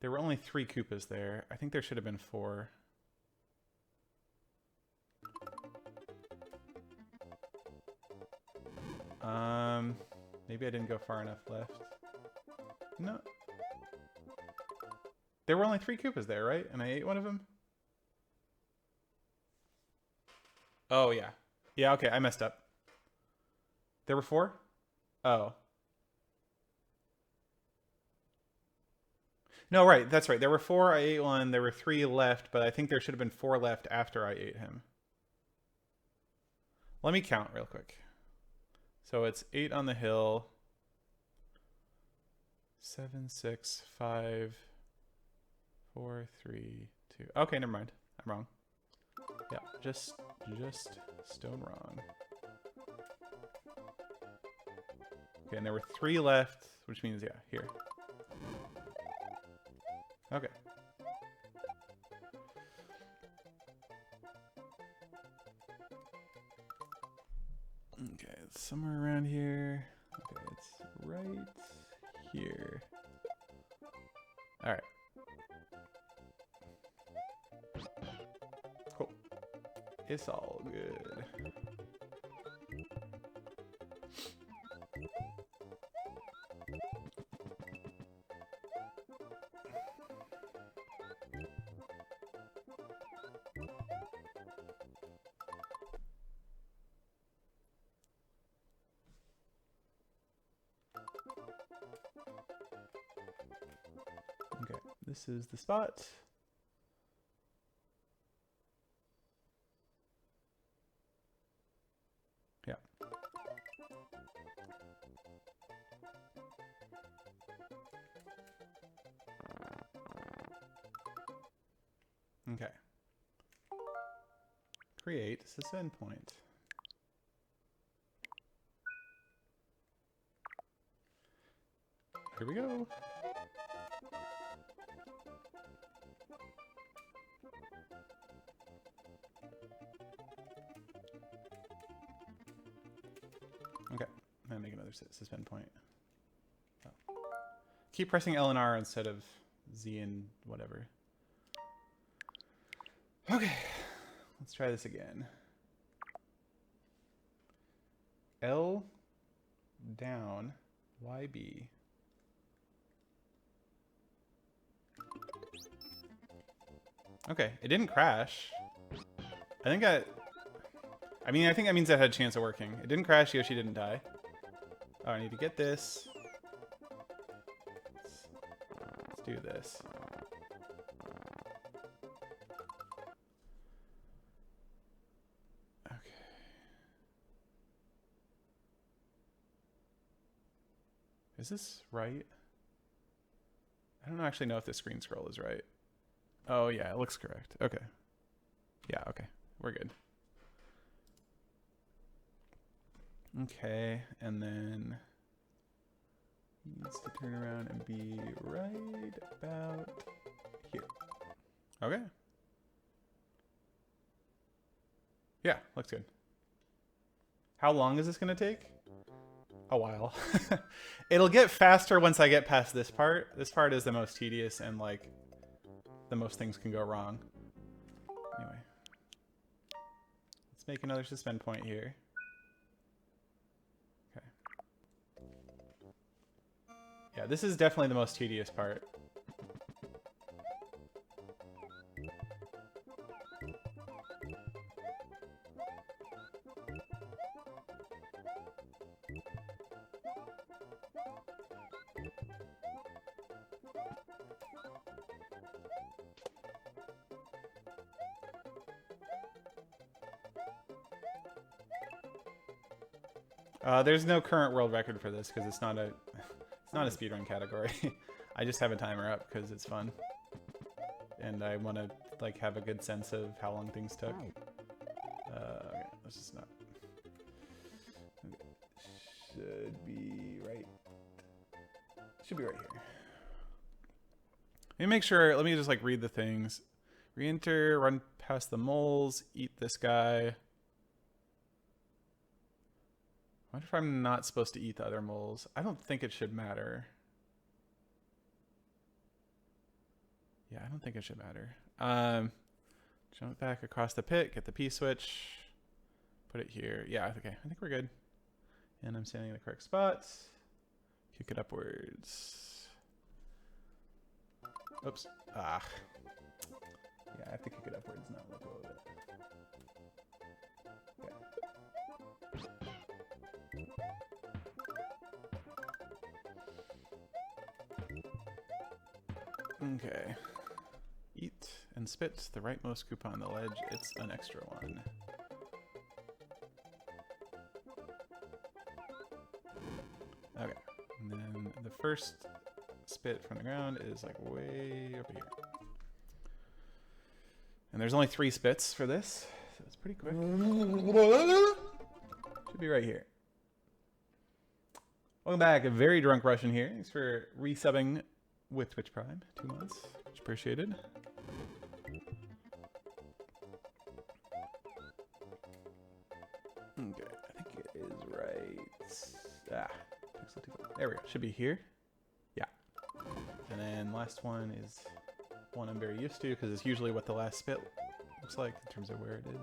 There were only 3 Koopas there. I think there should have been 4. Maybe I didn't go far enough left. No. There were only 3 Koopas there, right? And I ate one of them? Oh, yeah. Yeah, okay, I messed up. There were 4? Oh. No, right, that's right. There were 4, I ate 1, there were 3 left, but I think there should have been 4 left after I ate him. Let me count real quick. So it's 8 on the hill. 7, 6, 5, 4, 3, 2. Okay, never mind. I'm wrong. Yeah, just stone wrong. Okay, and there were 3 left, which means, yeah, here. Okay. Okay, it's somewhere around here. Okay, it's right here. Alright. Cool. It's all good. Okay, this is the spot. Yeah. Okay. Create suspend point. Here we go. Okay, I'm gonna make another suspend point. Oh. Keep pressing L and R instead of Z and whatever. Okay, let's try this again. L down, YB. Okay, it didn't crash. I think that means that had a chance of working. It didn't crash, Yoshi didn't die. Oh, I need to get this. Let's do this. Okay. Is this right? I don't actually know if the screen scroll is right. Oh yeah, it looks correct. Okay. Yeah, okay. We're good. Okay, and then he needs to turn around and be right about here. Okay. Yeah, looks good. How long is this gonna take? A while. It'll get faster once I get past this part. This part is the most tedious and like the most things can go wrong. Anyway. Let's make another suspend point here. Okay. Yeah, this is definitely the most tedious part. There's no current world record for this because it's not a speedrun category. I just have a timer up because it's fun, and I want to like have a good sense of how long things took. Okay, let's just not. Okay. Should be right. Should be right here. Let me make sure. Let me just like read the things. Re-enter, run past the moles, eat this guy. I wonder if I'm not supposed to eat the other moles. I don't think it should matter. Yeah, I don't think it should matter. Jump back across the pit, get the P-switch, put it here. Yeah, okay, I think we're good. And I'm standing in the correct spot. Kick it upwards. Oops. Ah. Yeah, I have to kick it upwards, not let go of it. Okay. Okay. Eat and spit the rightmost coupon on the ledge. It's an extra one. Okay. And then the first spit from the ground is like way over here. And there's only 3 spits for this, so it's pretty quick. Should be right here. Welcome back, a very drunk Russian here. Thanks for resubbing with Twitch Prime. 2 months, much appreciated. Okay, I think it is right. There we go. Should be here. Yeah. And then last one is one I'm very used to because it's usually what the last spit looks like in terms of where it is.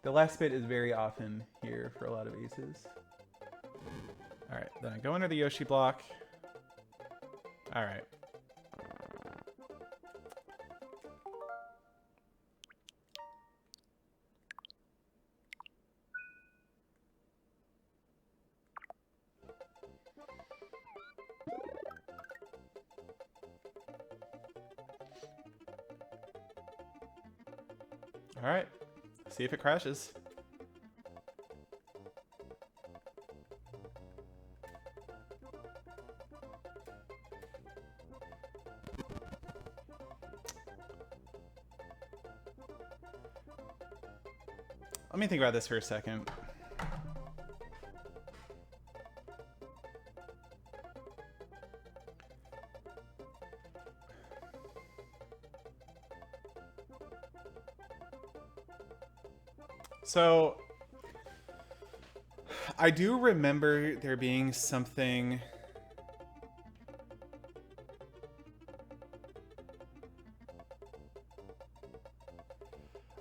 The last spit is very often here for a lot of aces. Alright, then I go under the Yoshi block. Alright. Alright. See if it crashes. Let me think about this for a second. So, I do remember there being something...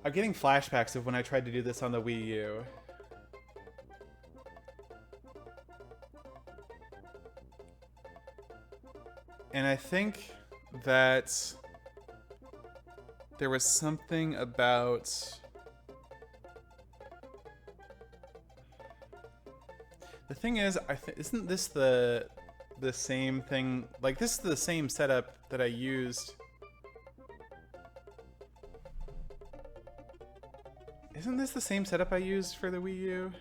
I'm getting flashbacks of when I tried to do this on the Wii U. And I think that there was something about... The thing is, isn't this the same thing? Like, this is the same setup that I used. Isn't this the same setup I used for the Wii U?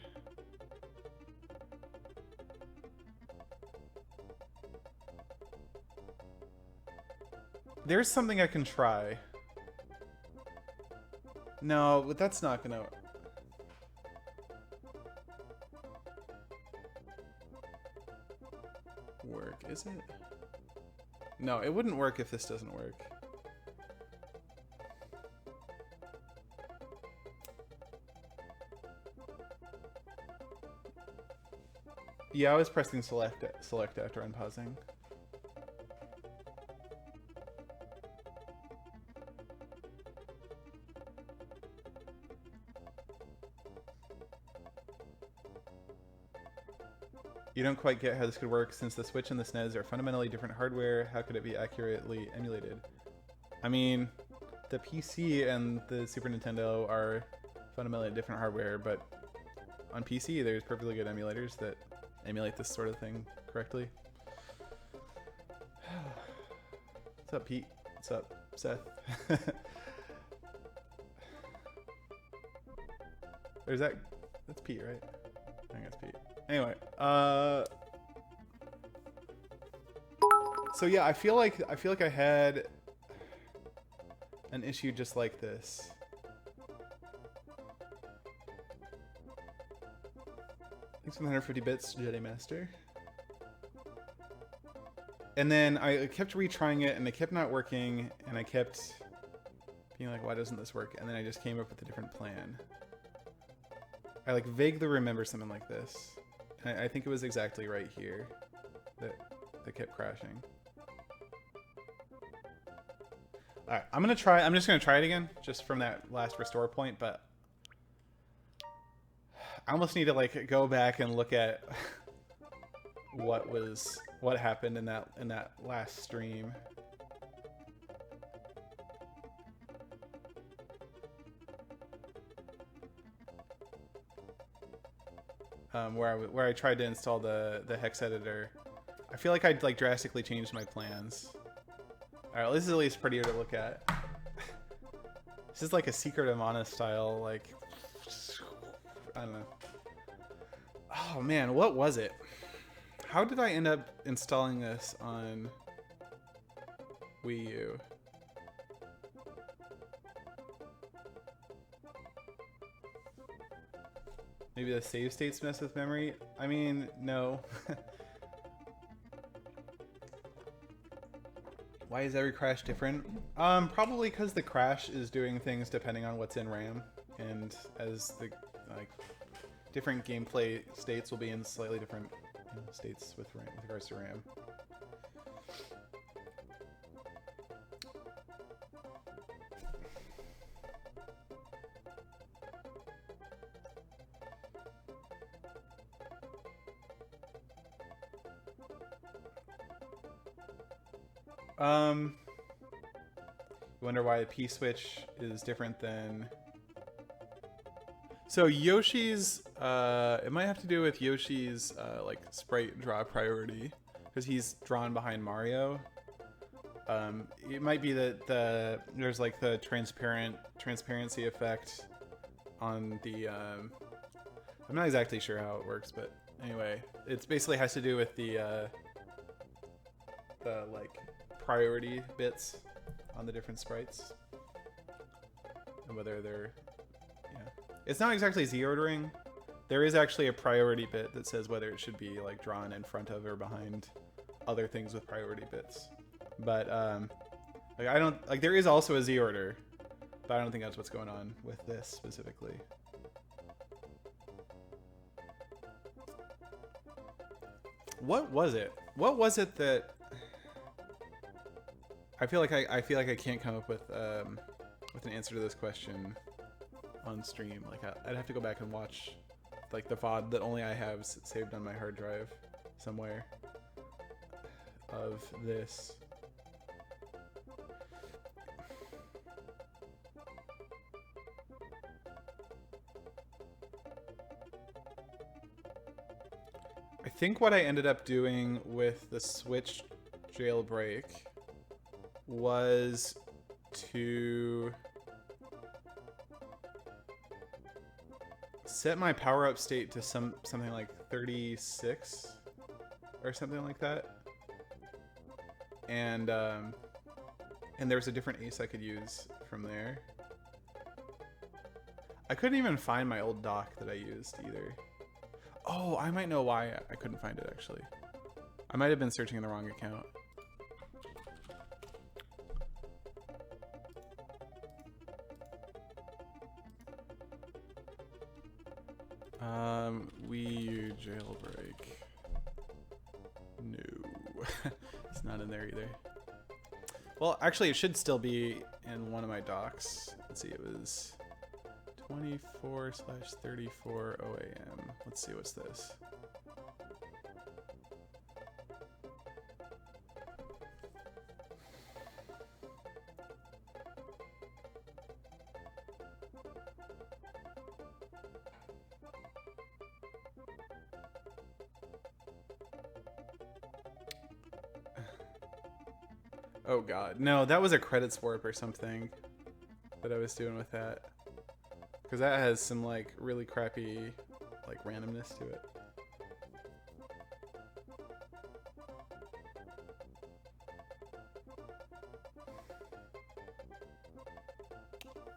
There's something I can try. No, but that's not gonna... work, is it? No, it wouldn't work if this doesn't work. Yeah, I was pressing select after unpausing. You don't quite get how this could work since the Switch and the SNES are fundamentally different hardware. How could it be accurately emulated? I mean, the PC and the Super Nintendo are fundamentally different hardware, but on PC there's perfectly good emulators that emulate this sort of thing correctly. What's up, Pete? What's up, Seth? There's that. That's Pete, right? I think that's Pete. Anyway, so yeah, I feel like I had an issue just like this. Thanks for the 150 bits, Jedi Master. And then I kept retrying it, and it kept not working, and I kept being like, why doesn't this work? And then I just came up with a different plan. I like vaguely remember something like this. And I think it was exactly right here that kept crashing. Alright, I'm just gonna try it again, just from that last restore point, but I almost need to like go back and look at what happened in that last stream. where I tried to install the hex editor. I feel like I'd like drastically changed my plans. All right, this is at least prettier to look at. This is like a Secret of Mana style, like, I don't know. Oh man, what was it? How did I end up installing this on Wii U? Maybe the save states mess with memory? I mean, no. Why is every crash different? Probably because the crash is doing things depending on what's in RAM, and as the like different gameplay states will be in slightly different states with regards to RAM. You wonder why the P-switch is different than... So Yoshi's, it might have to do with Yoshi's, like, sprite draw priority, because he's drawn behind Mario. It might be that there's, like, the transparency effect on the, I'm not exactly sure how it works, but anyway, it basically has to do with the like, priority bits on the different sprites and whether they're, yeah, it's not exactly Z ordering. There is actually a priority bit that says whether it should be like drawn in front of or behind other things with priority bits, but like I don't like, there is also a Z order, but I don't think that's what's going on with this specifically. What was it that I feel like I can't come up with an answer to this question on stream. Like I'd have to go back and watch like the VOD that only I have saved on my hard drive somewhere of this. I think what I ended up doing with the Switch jailbreak was to set my power-up state to something like 36 or something like that, and there's a different ace I could use from there. I couldn't even find my old dock that I used either. Oh, I might know why I couldn't find it actually. I might have been searching in the wrong account. Wii U jailbreak. No. It's not in there either. Well, actually it should still be in one of my docs. Let's see, it was 24/34 OAM. Let's see, what's this? Oh god, no, that was a credits warp or something that I was doing with that. Because that has some like really crappy like randomness to it.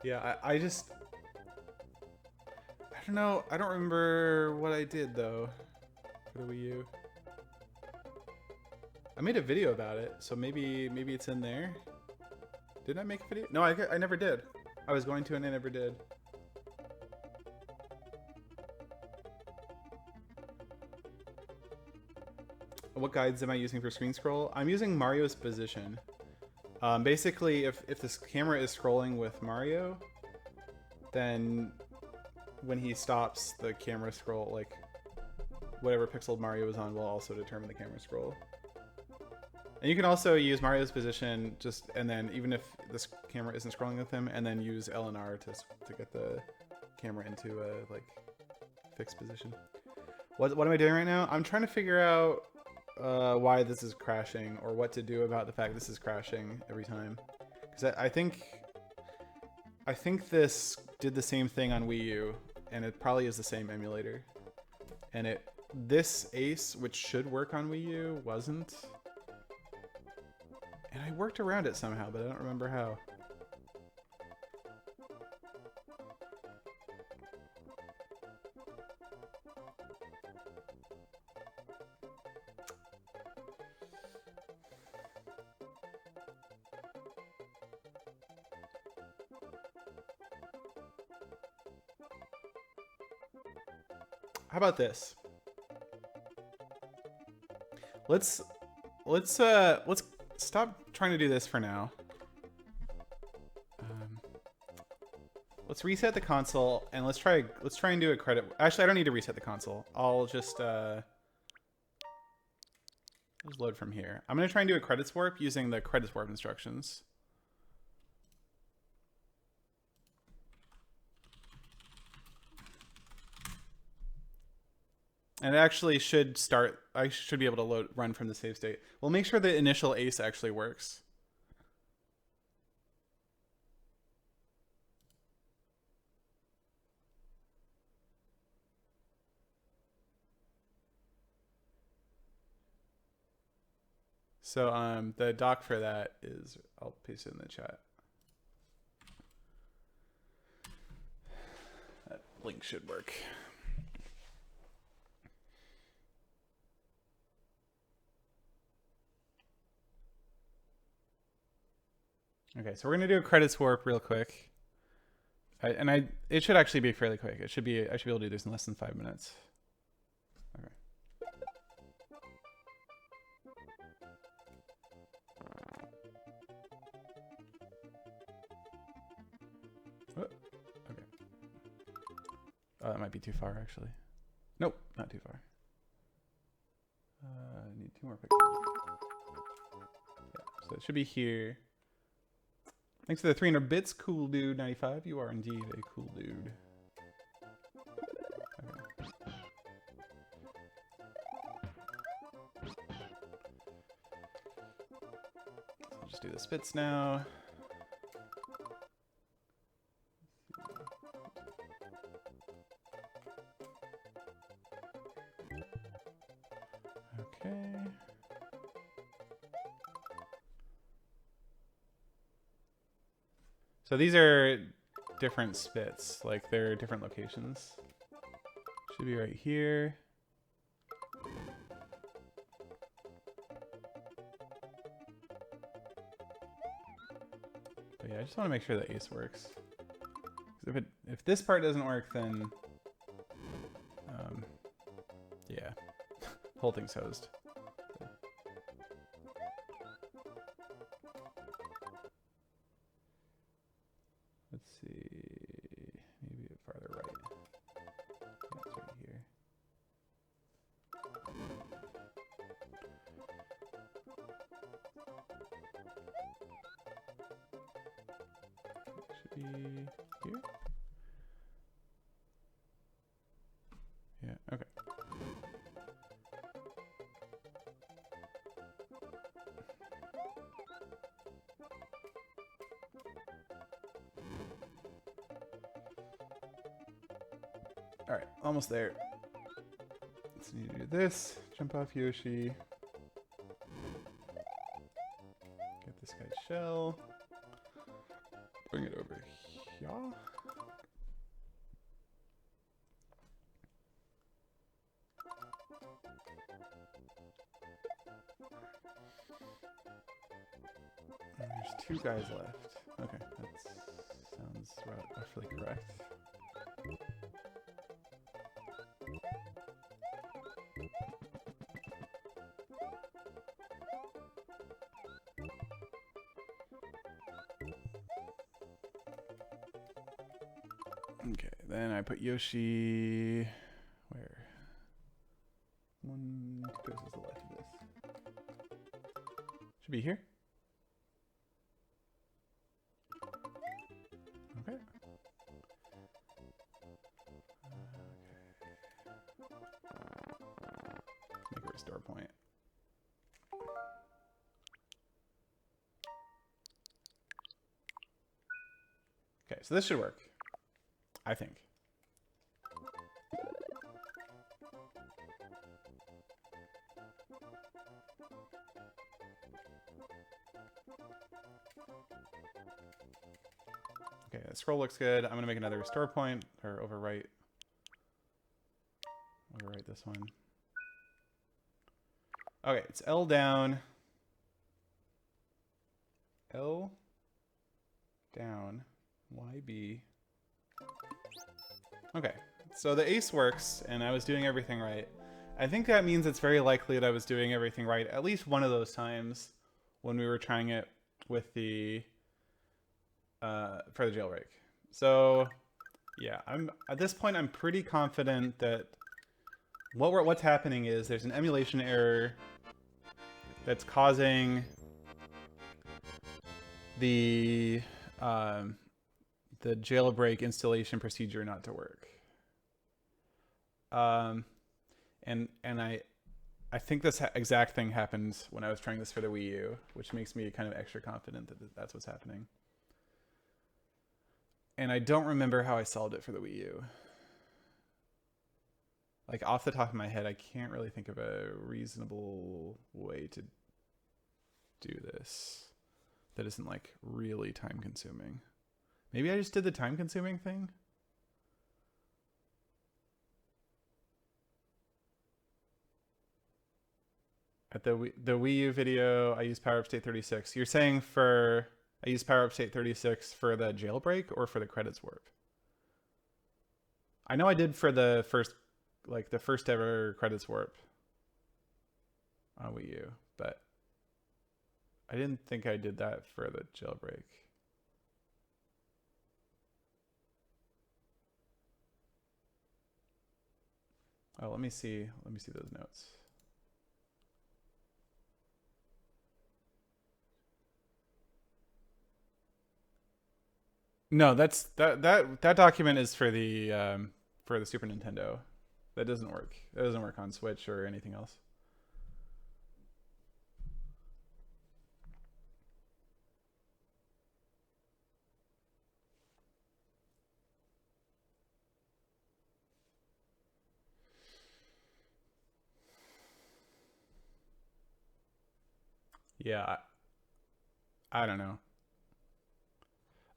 Yeah, I don't know, I don't remember what I did though for the Wii U. I made a video about it, so maybe it's in there. Did I make a video? No, I never did. I was going to and I never did. What guides am I using for screen scroll? I'm using Mario's position. Basically, if this camera is scrolling with Mario, then when he stops, the camera scroll, like whatever pixel Mario is on, will also determine the camera scroll. And you can also use Mario's position and then even if this camera isn't scrolling with him, and then use L and R to get the camera into a like fixed position. What am I doing right now? I'm trying to figure out why this is crashing, or what to do about the fact this is crashing every time. Because I think this did the same thing on Wii U, and it probably is the same emulator. And this Ace, which should work on Wii U, wasn't. And I worked around it somehow, but I don't remember how. How about this? Let's stop trying to do this for now. Let's reset the console and let's try and do a credit. Actually, I don't need to reset the console. I'll just load from here. I'm gonna try and do a credits warp using the credits warp instructions. And it actually should start. I should be able to run from the save state. We'll make sure the initial Ace actually works. So the doc for that is, I'll paste it in the chat. That link should work. Okay, so we're gonna do a credits warp real quick, it should actually be fairly quick. I should be able to do this in less than 5 minutes. Okay. Oh, okay. Oh, that might be too far actually. Nope, not too far. I need 2 more pixels. Yeah, so it should be here. Thanks for the 300 bits, cool dude 95. You are indeed a cool dude. Okay. So I'll just do the spits now. Okay. So these are different spits, like they're different locations. Should be right here. But yeah, I just want to make sure that Ace works. If this part doesn't work, then yeah, whole thing's hosed. Let's see, maybe a farther right. Yeah, it's right here. Should be here. Yeah, okay. All right, almost there. Let's need to do this. Jump off Yoshi. Get this guy's shell. Bring it over here. And there's 2 guys left. Okay, that sounds roughly correct. Okay, then I put Yoshi where? 1 goes to the left of this. Should be here. Okay. restore point. Okay, so this should work, I think. Okay, the scroll looks good. I'm gonna make another restore point, or overwrite this one. Okay, it's L down. L down, YB. Okay, so the ace works, and I was doing everything right. I think that means it's very likely that I was doing everything right at least one of those times when we were trying it with the for the jailbreak. So yeah, at this point I'm pretty confident that what's happening is there's an emulation error that's causing the jailbreak installation procedure not to work. And I think this exact thing happened when I was trying this for the Wii U, which makes me kind of extra confident that that's what's happening. And I don't remember how I solved it for the Wii U. Like, off the top of my head, I can't really think of a reasonable way to do this that isn't, like, really time-consuming. Maybe I just did the time-consuming thing? At the Wii U video, I used Power Up State 36. You're saying I used Power Up State 36 for the jailbreak or for the credits warp? I know I did for the first ever credits warp on Wii U, but I didn't think I did that for the jailbreak. Oh, let me see those notes. No, that document is for the Super Nintendo. That doesn't work. That doesn't work on Switch or anything else. Yeah, I don't know.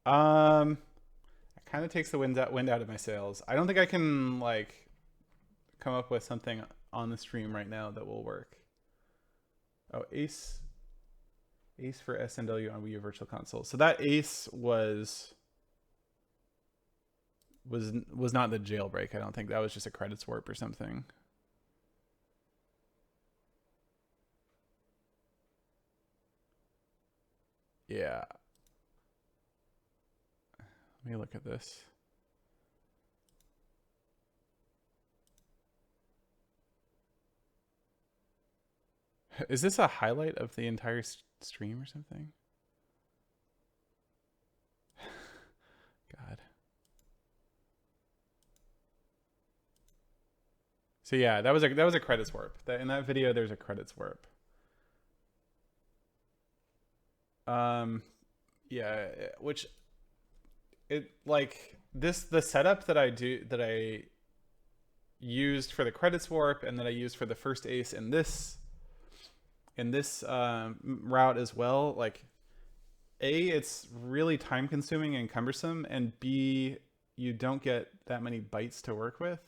It kind of takes the wind out of my sails. I don't think I can like come up with something on the stream right now that will work. Oh, Ace for SNW on Wii U Virtual Console. So that Ace was not the jailbreak. I don't think that was just a credits warp or something. Yeah. Let me look at this. Is this a highlight of the entire stream or something? God. So yeah, that was a credits warp. In that video, there's a credits warp. Yeah, which like the setup that I used for the credits warp and that I used for the first ace in this route as well, like A, it's really time consuming and cumbersome, and B, you don't get that many bytes to work with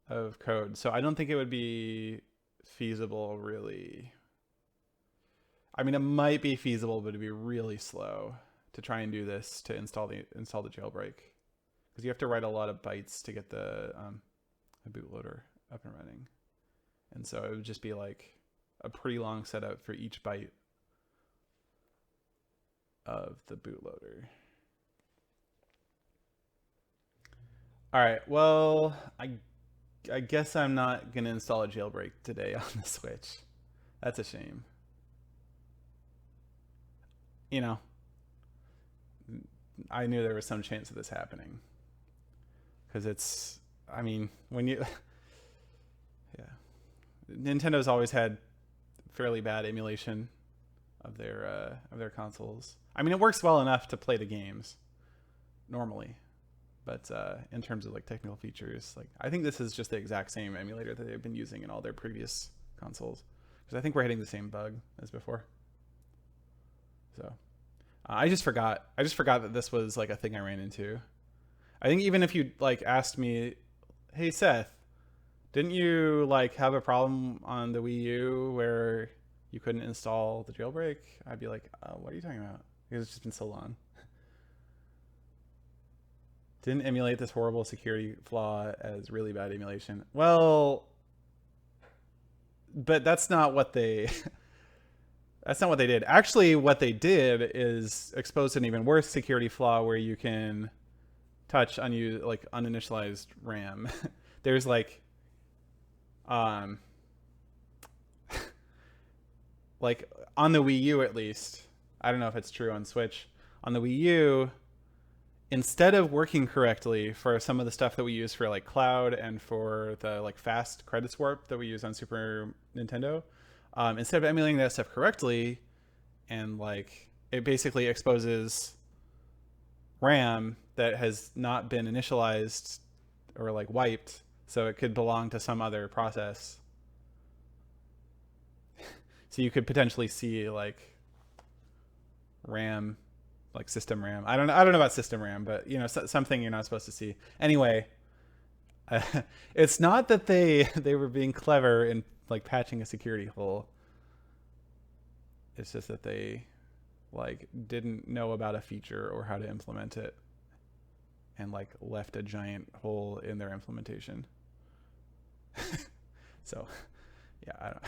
of code. So I don't think it would be feasible, really. I mean, it might be feasible, but it'd be really slow to try and do this to install the jailbreak, because you have to write a lot of bytes to get the bootloader up and running, and so it would just be like a pretty long setup for each byte of the bootloader. All right, well, I guess I'm not gonna install a jailbreak today on the Switch. That's a shame. You know, I knew there was some chance of this happening, because it's, I mean, when you yeah, Nintendo's always had fairly bad emulation of their consoles. I mean, it works well enough to play the games normally, but in terms of like technical features, like I think this is just the exact same emulator that they've been using in all their previous consoles, because I think we're hitting the same bug as before. So I just forgot that this was like a thing I ran into. I think even if you like asked me, hey Seth, didn't you like have a problem on the Wii U where you couldn't install the jailbreak? I'd be like, what are you talking about? Because it's just been so long. Didn't emulate this horrible security flaw as really bad emulation. Well, but that's not what they that's not what they did. Actually, what they did is expose an even worse security flaw where you can touch like uninitialized RAM. There's like like on the Wii U at least, I don't know if it's true on Switch. On the Wii U, instead of working correctly for some of the stuff that we use for like cloud and for the like fast credits warp that we use on Super Nintendo, instead of emulating that stuff correctly, and like it basically exposes RAM that has not been initialized or like wiped, so it could belong to some other process. So you could potentially see like RAM, like system RAM. I don't know about system RAM, but you know, something you're not supposed to see. Anyway, it's not that they were being clever in like patching a security hole. It's just that they like didn't know about a feature or how to implement it, and like left a giant hole in their implementation. So, yeah, I don't.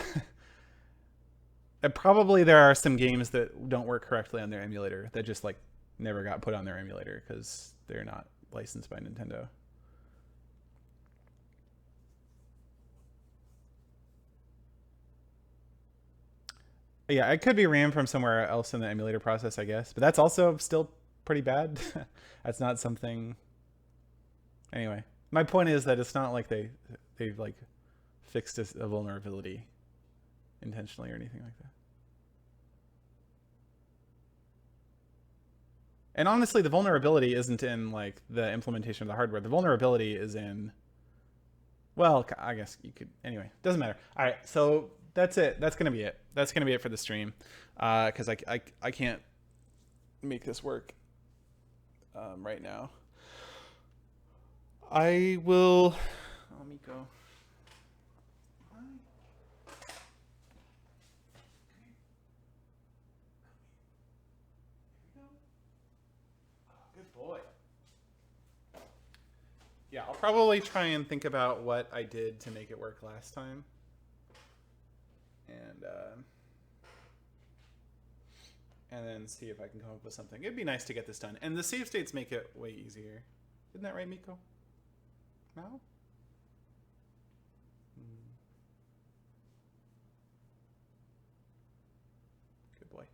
And probably there are some games that don't work correctly on their emulator that just like never got put on their emulator because they're not licensed by Nintendo. Yeah, it could be RAM from somewhere else in the emulator process, I guess, but that's also still pretty bad. That's not something. Anyway, my point is that it's not like they've like fixed a vulnerability intentionally or anything like that. And honestly, the vulnerability isn't in like the implementation of the hardware. The vulnerability is in, well, I guess you could, anyway, doesn't matter. All right, so that's it. That's going to be it. That's going to be it for the stream, because I can't make this work right now. I will, oh, Miko. Good boy. Yeah, I'll probably try and think about what I did to make it work last time. And then see if I can come up with something. It'd be nice to get this done. And the save states make it way easier. Isn't that right, Miko? No? Good boy.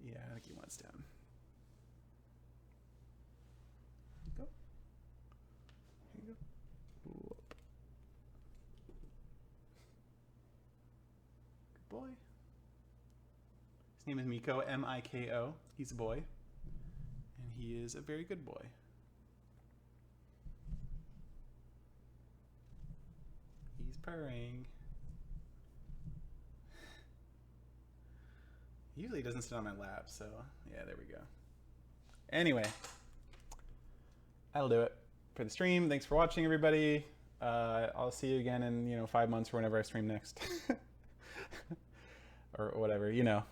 Yeah, I think he wants down. Go. Here you go. Whoop. Good boy. His name is Miko, M-I-K-O. He's a boy. And he is a very good boy. He's purring. Usually he doesn't sit on my lap, so yeah, there we go. Anyway, that'll do it for the stream. Thanks for watching, everybody. I'll see you again in 5 months or whenever I stream next, or whatever. You know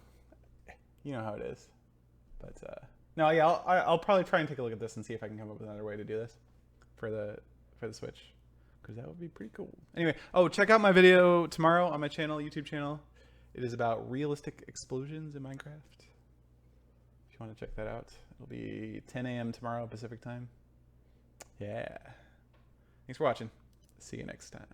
how it is. But no, yeah, I'll probably try and take a look at this and see if I can come up with another way to do this for the Switch, because that would be pretty cool. Anyway, check out my video tomorrow on my channel, YouTube channel. It is about realistic explosions in Minecraft. If you want to check that out, it'll be 10 a.m. tomorrow Pacific time. Yeah. Thanks for watching. See you next time.